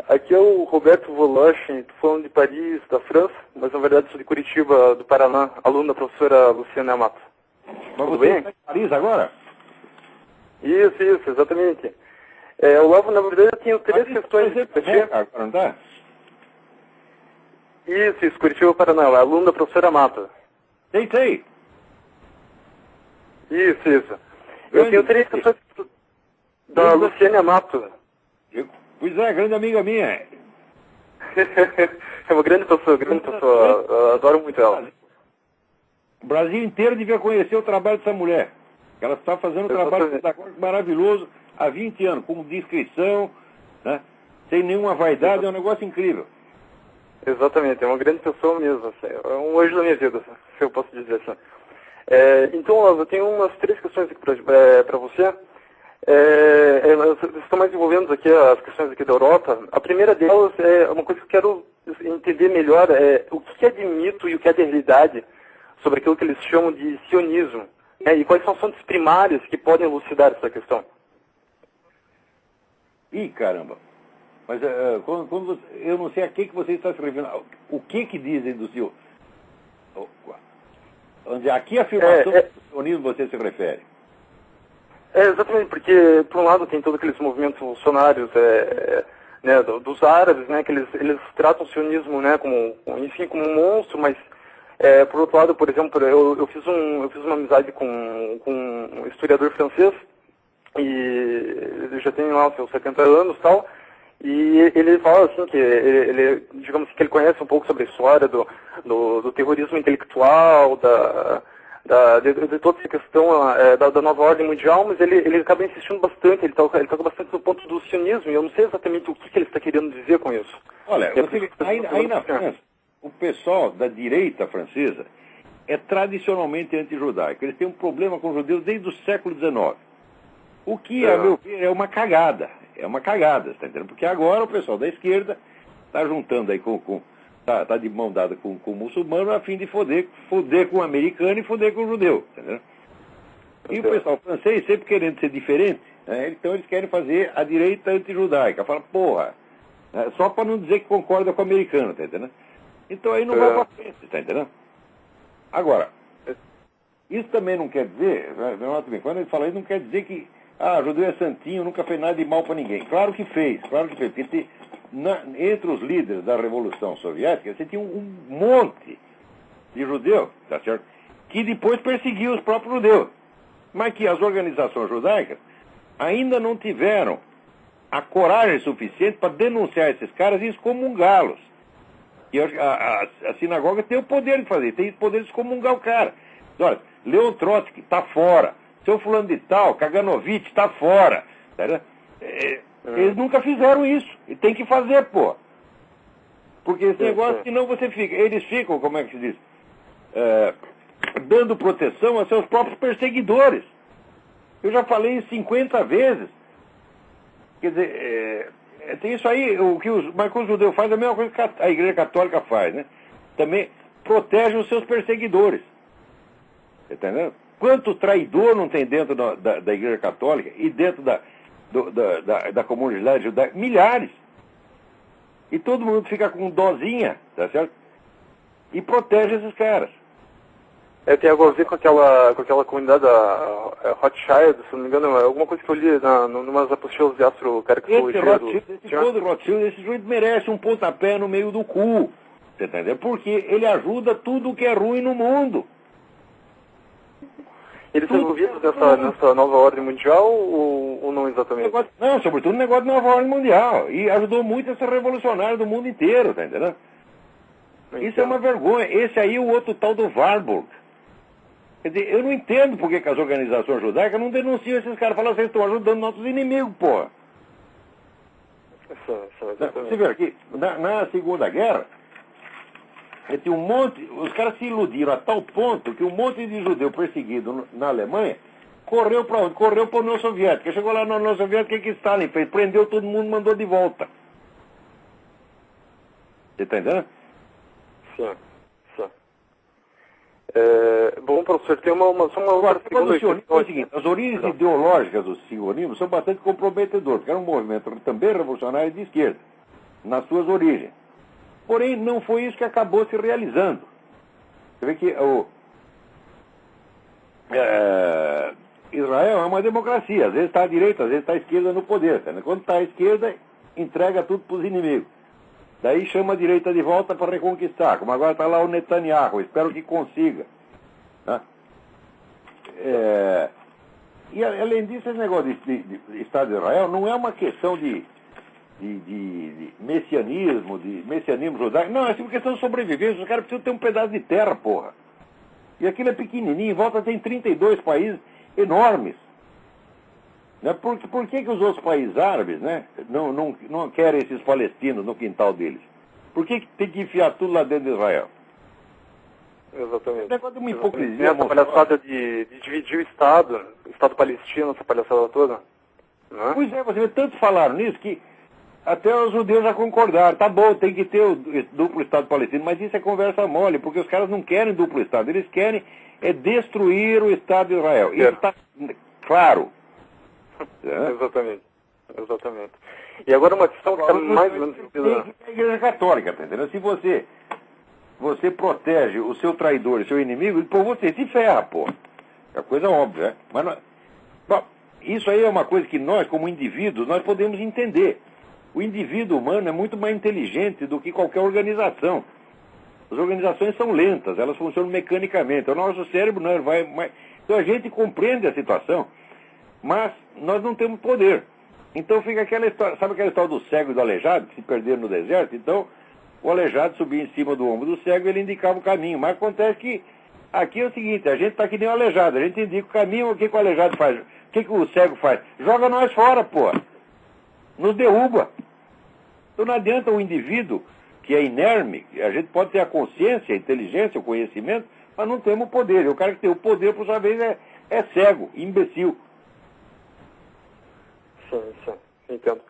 Aqui é o Roberto Voloche, tô falando de Paris, da França, mas na verdade sou de Curitiba, do Paraná, aluno da professora Luciana Amato. Mas você está em Paris agora? Isso, exatamente. Olavo, na verdade eu tenho três questões de agora, não tá? Isso, Curitiba, Paraná, aluno da professora Amato. Sei. Isso. Eu tenho três questões da Luciana Amato. Pois é, grande amiga minha. É uma grande pessoa, eu adoro muito ela. O Brasil inteiro devia conhecer o trabalho dessa mulher. Ela está fazendo um trabalho pedagógico maravilhoso há 20 anos, com discrição, né? Sem nenhuma vaidade, é um negócio incrível. Exatamente, é uma grande pessoa mesmo, assim, é um anjo da minha vida, se eu posso dizer assim. Então, Olavo, eu tenho umas 3 questões aqui para você. Estão mais envolvendo aqui as questões aqui da Europa. A primeira delas é uma coisa que eu quero entender melhor, o que é de mito e o que é de realidade sobre aquilo que eles chamam de sionismo, né? E quais são as fontes primárias que podem elucidar essa questão. Ih, caramba. Mas quando eu não sei a que você está se referindo. O que dizem do senhor? A que afirmação do sionismo você se refere? Exatamente, porque, por um lado, tem todos aqueles movimentos revolucionários né, dos árabes, né, que eles tratam o sionismo, né, como um monstro, mas, por outro lado, por exemplo, eu fiz uma amizade com um historiador francês, e ele já tem lá seus 70 anos e tal, e ele fala assim que digamos que ele conhece um pouco sobre a história do terrorismo intelectual, de toda essa questão da nova ordem mundial, mas ele acaba insistindo bastante, ele toca bastante no ponto do sionismo, e eu não sei exatamente o que ele está querendo dizer com isso. Olha, aí na França, o pessoal da direita francesa é tradicionalmente anti-judaico. Eles têm um problema com os judeus desde o século XIX. O que, a meu ver, é uma cagada. É uma cagada, está entendendo? Porque agora o pessoal da esquerda está juntando aí tá de mão dada com o muçulmano a fim de foder com o americano e foder com o judeu, entendeu? E o pessoal francês sempre querendo ser diferente, né? Então eles querem fazer a direita anti-judaica. Fala, porra, né? Só para não dizer que concorda com o americano, tá entendendo? Então aí não vai para frente, tá entendendo? Agora, isso também não quer dizer, quando ele fala isso, não quer dizer que judeu é santinho, nunca fez nada de mal para ninguém. Claro que fez. Porque entre os líderes da Revolução Soviética, você tinha um monte de judeu, tá certo? Que depois perseguiu os próprios judeus. Mas que as organizações judaicas ainda não tiveram a coragem suficiente para denunciar esses caras e excomungá-los. E a sinagoga tem o poder de fazer, tem o poder de excomungar o cara. Olha, Leon Trotsky está fora. Seu fulano de tal, Kaganovich, está fora. Tá? Eles nunca fizeram isso. E tem que fazer, pô. Porque esse negócio, senão você fica... Eles ficam, como é que se diz? Dando proteção a seus próprios perseguidores. Eu já falei isso 50 vezes. Quer dizer, tem isso aí, mas o judeu faz a mesma coisa que a Igreja Católica faz, né? Também protege os seus perseguidores. Entendeu? Quanto traidor não tem dentro da Igreja Católica e dentro da comunidade judaica? Milhares. E todo mundo fica com dozinha, tá certo? E protege esses caras. Tem algo a ver com aquela comunidade da Rothschild, se não me engano, alguma coisa que eu li numas apostilas de astrocaracologia. Esse juiz merece um pontapé no meio do cu, você entendeu? Porque ele ajuda tudo que é ruim no mundo. Eles estão envolvidos nessa nova ordem mundial ou não exatamente? Não, sobretudo no negócio da nova ordem mundial. E ajudou muito a ser revolucionário do mundo inteiro, tá entendendo? Isso é uma vergonha. Esse aí é o outro tal do Warburg. Quer dizer, eu não entendo por que as organizações judaicas não denunciam esses caras. Falam, vocês estão ajudando nossos inimigos, porra. Você vê aqui, na Segunda Guerra, tinha um monte, os caras se iludiram a tal ponto que um monte de judeu perseguido na Alemanha correu para onde? Correu para a União Soviética. Chegou lá na União Soviética, o que Stalin fez? Prendeu todo mundo e mandou de volta. Você está entendendo? Sim. Bom, professor, tem só uma outra segunda questão. É o seguinte, as origens ideológicas do sionismo são bastante comprometedoras, porque era um movimento também revolucionário de esquerda, nas suas origens. Porém, não foi isso que acabou se realizando. Você vê que Israel é uma democracia. Às vezes está à direita, às vezes está à esquerda no poder. Tá? Quando está à esquerda, entrega tudo para os inimigos. Daí chama a direita de volta para reconquistar. Como agora está lá o Netanyahu. Espero que consiga. Tá? E além disso, esse negócio de Estado de Israel não é uma questão de de messianismo judaico. Não, é uma questão de sobrevivência. Os caras precisam ter um pedaço de terra, porra. E aquilo é pequenininho, em volta tem 32 países enormes. Né? Por que os outros países árabes, né, não querem esses palestinos no quintal deles? Por que tem que enfiar tudo lá dentro de Israel? Exatamente. É um negócio de uma hipocrisia. Essa palhaçada de dividir o Estado palestino, essa palhaçada toda. Né? Pois é, você vê, tanto falaram nisso que até os judeus já concordaram. Tá bom, tem que ter o duplo Estado palestino, mas isso é conversa mole, porque os caras não querem duplo Estado, eles querem destruir o Estado de Israel. Isso está claro. É. Exatamente. E agora uma questão que está mais ou menos... A Igreja Católica, tá entendendo? Se você protege o seu traidor e seu inimigo, pô, você se ferra, pô. É coisa óbvia, né? Mas bom, isso aí é uma coisa que nós, como indivíduos, nós podemos entender. O indivíduo humano é muito mais inteligente do que qualquer organização. As organizações são lentas, elas funcionam mecanicamente. O nosso cérebro não vai mais... Então a gente compreende a situação, mas nós não temos poder. Então fica aquela história, sabe aquela história do cego e do aleijado, que se perderam no deserto? Então o aleijado subia em cima do ombro do cego e ele indicava o caminho. Mas acontece que aqui é o seguinte, a gente está que nem o aleijado, a gente indica o caminho, o que o aleijado faz? O que o cego faz? Joga nós fora, pô. Nos derruba. Então não adianta o indivíduo que é inerme, a gente pode ter a consciência, a inteligência, o conhecimento, mas não temos o poder. E o cara que tem o poder, por sua vez, é cego, imbecil. Sim, entendo.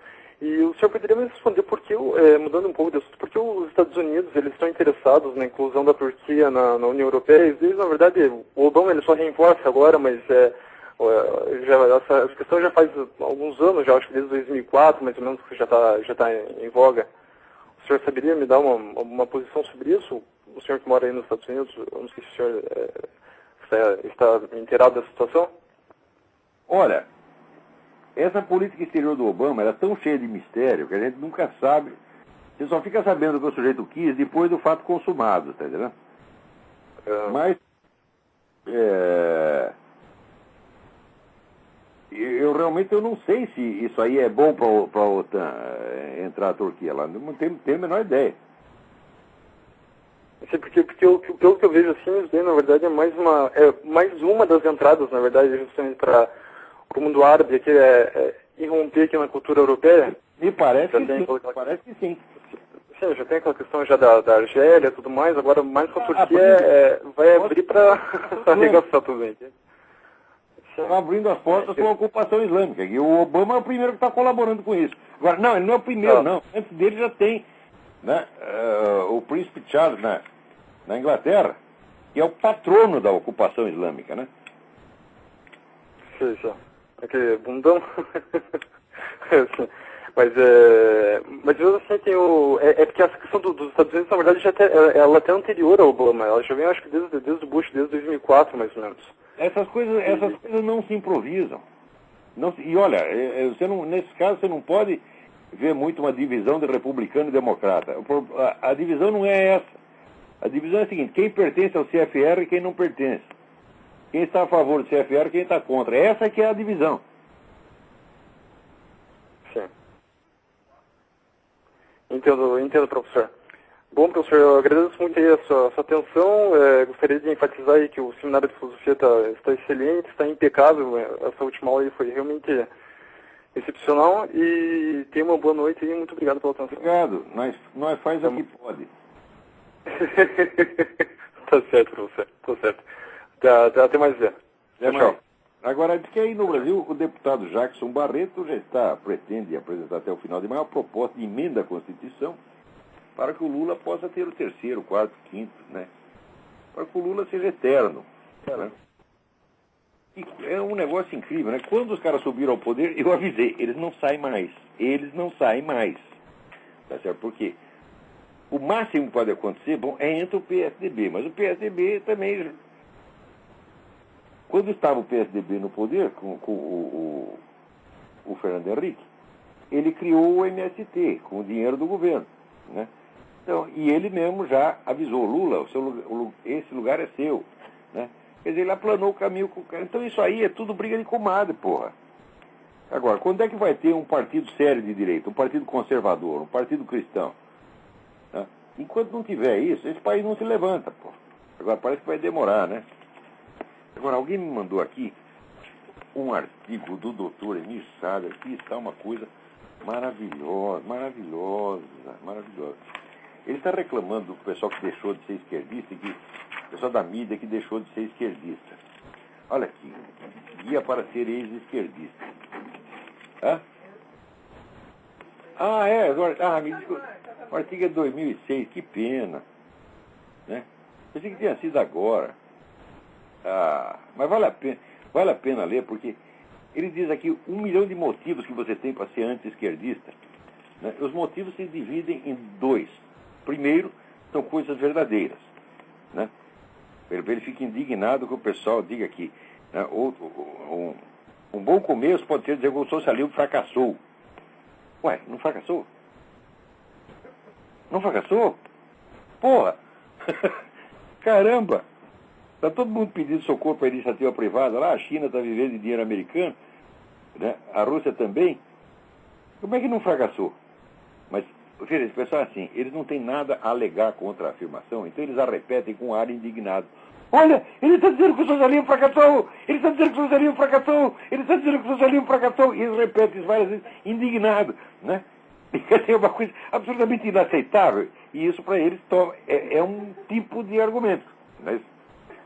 E o senhor poderia me responder por que, mudando um pouco de assunto, por que os Estados Unidos eles estão interessados na inclusão da Turquia na União Europeia? Eles, na verdade, o Obama ele só reforça agora, mas essa questão já faz alguns anos, já acho que desde 2004, mais ou menos, que já está em voga. O senhor saberia me dar uma posição sobre isso? O senhor que mora aí nos Estados Unidos, eu não sei se o senhor está inteirado dessa situação? Olha, essa política exterior do Obama era tão cheia de mistério que a gente nunca sabe. Você só fica sabendo o que o sujeito quis depois do fato consumado, tá entendendo? Mas eu realmente não sei se isso aí é bom para a OTAN entrar a Turquia lá. Não tenho a menor ideia. Sim, porque pelo que eu vejo assim, isso daí na verdade é mais uma das entradas, na verdade, justamente para o mundo árabe, que irromper aqui na cultura europeia. Me parece que sim. Sim, já tem aquela questão já da Argélia e tudo mais, agora mais com a Turquia vai abrir para arregaçar tudo bem. Estão abrindo as portas para a ocupação islâmica. E o Obama é o primeiro que está colaborando com isso. Agora, não, ele não é o primeiro, não. Antes dele já tem, né, o príncipe Charles na Inglaterra, que é o patrono da ocupação islâmica, né? Sim. Aquele bundão. Mas mesmo assim tem porque essa questão dos Estados Unidos, na verdade, ela até anterior ao Obama. Ela já vem, acho que desde o Bush, desde 2004, mais ou menos. Essas coisas não se improvisam. E olha, nesse caso você não pode ver muito uma divisão de republicano e democrata. A divisão não é essa. A divisão é a seguinte: quem pertence ao CFR e quem não pertence. Quem está a favor do CFR e quem está contra. Essa que é a divisão. Sim. Entendo, professor. Bom, professor, eu agradeço muito aí a sua atenção. Gostaria de enfatizar aí que o seminário de filosofia está excelente, está impecável. Essa última aula aí foi realmente excepcional. E tenha uma boa noite e muito obrigado pela atenção. Obrigado. Nós faz o que pode. Tá certo, professor. Tá certo. Até mais ver. Tchau. Agora, diz que aí no Brasil, o deputado Jackson Barreto já pretende apresentar até o final de maio uma proposta de emenda à Constituição para que o Lula possa ter o terceiro, quarto, quinto, né? Para que o Lula seja eterno. Né? E é um negócio incrível, né? Quando os caras subiram ao poder, eu avisei, eles não saem mais. Tá certo? Por quê? O máximo que pode acontecer, é entre o PSDB, mas o PSDB também... Quando estava o PSDB no poder, com o Fernando Henrique, ele criou o MST, com o dinheiro do governo, né? Então, e ele mesmo já avisou, Lula, esse lugar é seu, né? Quer dizer, ele aplanou o caminho com o cara. Então isso aí é tudo briga de comadre, porra. Agora, quando é que vai ter um partido sério de direita, um partido conservador, um partido cristão? Né? Enquanto não tiver isso, esse país não se levanta, pô. Agora, parece que vai demorar, né? Agora, alguém me mandou aqui um artigo do doutor Emir Sader, que está uma coisa maravilhosa, maravilhosa, maravilhosa. Ele está reclamando do pessoal que deixou de ser esquerdista, o pessoal da mídia que deixou de ser esquerdista. Olha aqui, guia para ser ex-esquerdista. Hã? Ah, é, agora, me desculpa. O artigo é 2006, que pena. Né? Pensei que tinha sido agora. Mas vale a pena ler, porque ele diz aqui 1 milhão de motivos que você tem para ser anti-esquerdista. Né? Os motivos se dividem em 2. Primeiro, são coisas verdadeiras. Né? Ele fica indignado que o pessoal diga que, né, um bom começo pode ser dizer que o socialismo fracassou. Ué, não fracassou? Não fracassou? Porra! Caramba! Está todo mundo pedindo socorro para a iniciativa privada lá, a China está vivendo de dinheiro americano, né? A Rússia também. Como é que não fracassou? Mas, veja, esse pessoal assim, eles não têm nada a alegar contra a afirmação, então eles a repetem com ar indignado. Olha, ele está dizendo que o socialismo fracassou! Ele está dizendo que o socialismo fracassou! Ele está dizendo que o socialismo fracassou! E eles repetem isso várias vezes, indignado, né? E é uma coisa absolutamente inaceitável. E isso para eles é um tipo de argumento. Né?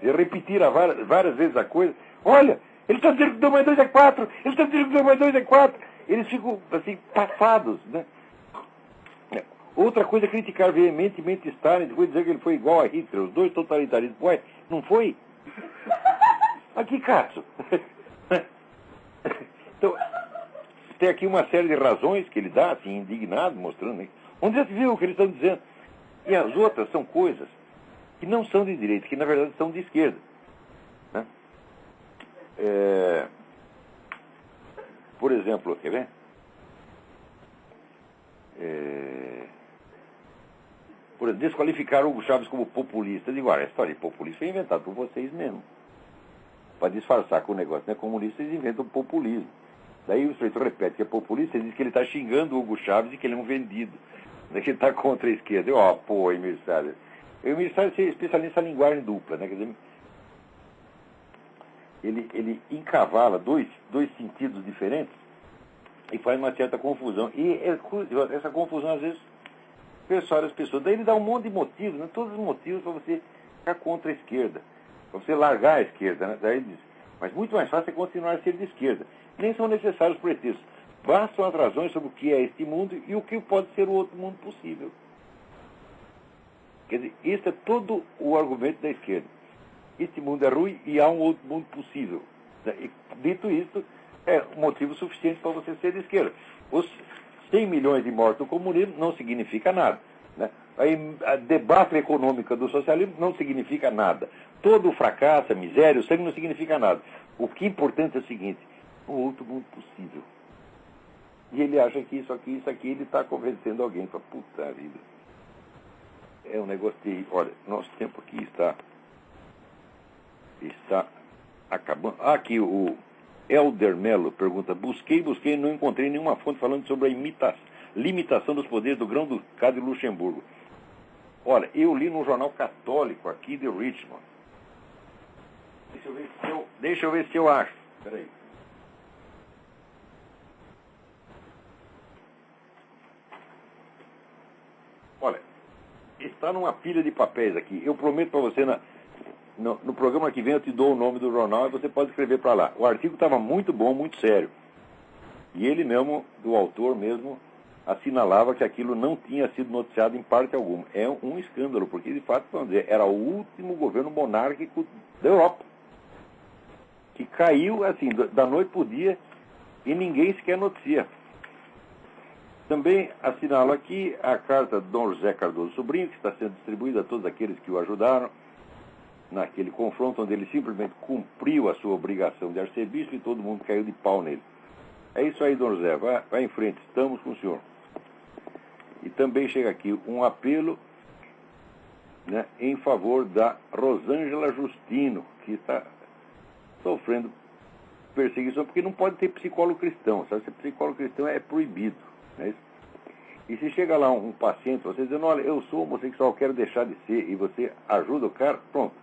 E repetir várias vezes a coisa. Olha, ele está dizendo que 2 mais 2 é 4! Ele está dizendo que 2 mais 2 é 4! Eles ficam, assim, passados, né? Outra coisa é criticar veementemente Stalin, depois dizer que ele foi igual a Hitler, os dois totalitarismos. Ué, não foi? A que caso? Então, tem aqui uma série de razões que ele dá, assim, indignado, mostrando, né? Onde já se viu o que eles estão dizendo? E as outras são coisas que não são de direita, que na verdade são de esquerda. Né? Por exemplo, quer ver? Por exemplo, desqualificar Hugo Chávez como populista. Eu digo, olha, a história de populista foi inventada por vocês mesmos. Para disfarçar que o negócio não é comunista, eles inventam populismo. Daí o sujeito repete que é populista e diz que ele está xingando o Hugo Chávez e que ele é um vendido. Né, que ele está contra a esquerda. Eu, pô, Emir Sader. O Emir Sader é especialista em linguagem dupla. Né, quer dizer, ele encavala dois sentidos diferentes e faz uma certa confusão. E essa confusão, às vezes, persuade as pessoas. Daí ele dá um monte de motivos, né, todos os motivos para você ficar contra a esquerda, para você largar a esquerda. Né? Daí ele diz, mas muito mais fácil é continuar a ser de esquerda. Nem são necessários pretextos. Bastam as razões sobre o que é este mundo e o que pode ser o outro mundo possível. Quer dizer, esse é todo o argumento da esquerda. Este mundo é ruim e há um outro mundo possível. E, dito isso, é motivo suficiente para você ser de esquerda. Os 100 milhões de mortos do comunismo não significa nada. Né? A debacle econômica do socialismo não significa nada. Todo o fracasso, a miséria, o sangue não significa nada. O que é importante é o seguinte, um outro mundo possível. E ele acha que isso aqui, ele está convencendo alguém para puta vida. É um negócio de... Olha, nosso tempo aqui está acabando. Aqui o Elder Mello pergunta, busquei, não encontrei nenhuma fonte falando sobre a limitação dos poderes do Grão-Ducado de Luxemburgo. Olha, eu li no jornal católico aqui de Richmond. Deixa eu ver se eu acho. Espera aí. Olha, está numa pilha de papéis aqui. Eu prometo para você, no programa que vem eu te dou o nome do jornal e você pode escrever para lá. O artigo estava muito bom, muito sério. E ele mesmo, do autor mesmo, assinalava que aquilo não tinha sido noticiado em parte alguma. É um escândalo, porque de fato, vamos dizer, era o último governo monárquico da Europa. Que caiu, assim, da noite para o dia e ninguém sequer noticia. Também assinalo aqui a carta de Dom José Cardoso Sobrinho, que está sendo distribuída a todos aqueles que o ajudaram naquele confronto onde ele simplesmente cumpriu a sua obrigação de arcebispo e todo mundo caiu de pau nele. É isso aí, Dom José, vai em frente, estamos com o senhor. E também chega aqui um apelo, né, em favor da Rosângela Justino, que está sofrendo perseguição, porque não pode ter psicólogo cristão, sabe? Se psicólogo cristão é proibido, né? E se chega lá um paciente, você dizendo, olha, eu sou homossexual, quero deixar de ser, e você ajuda o cara, pronto.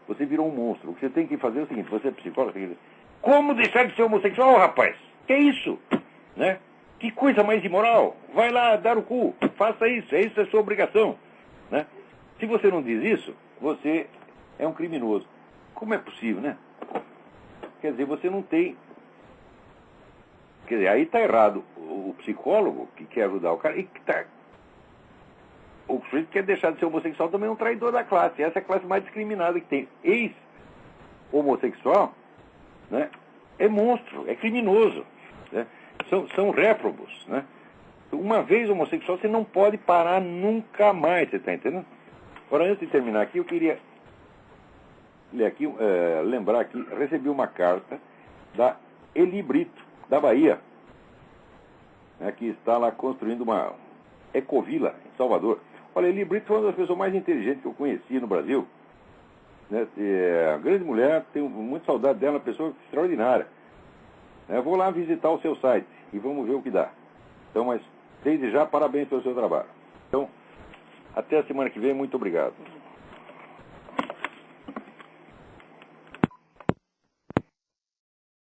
Você virou um monstro. O que você tem que fazer é o seguinte, você é psicólogo, você tem que dizer, como deixar de ser homossexual, rapaz? Que é isso? Né? Que coisa mais imoral. Vai lá dar o cu, faça isso, isso é sua obrigação. Né? Se você não diz isso, você é um criminoso. Como é possível, né? Quer dizer, você não tem... Quer dizer, aí está errado o psicólogo que quer ajudar o cara e que tá... O sujeito que quer deixar de ser homossexual também é um traidor da classe. Essa é a classe mais discriminada que tem. Ex-homossexual, né, é monstro, é criminoso. Né? São réprobos. Né? Uma vez homossexual, você não pode parar nunca mais, você está entendendo? Agora, antes de terminar aqui, eu queria ler aqui, lembrar que recebi uma carta da Eli Brito, da Bahia, né, que está lá construindo uma ecovila em Salvador. Olha, Eli Brito foi uma das pessoas mais inteligentes que eu conheci no Brasil. Né? É uma grande mulher, tenho muita saudade dela, uma pessoa extraordinária. Vou lá visitar o seu site e vamos ver o que dá. Então, mas desde já, parabéns pelo seu trabalho. Então, até a semana que vem, muito obrigado.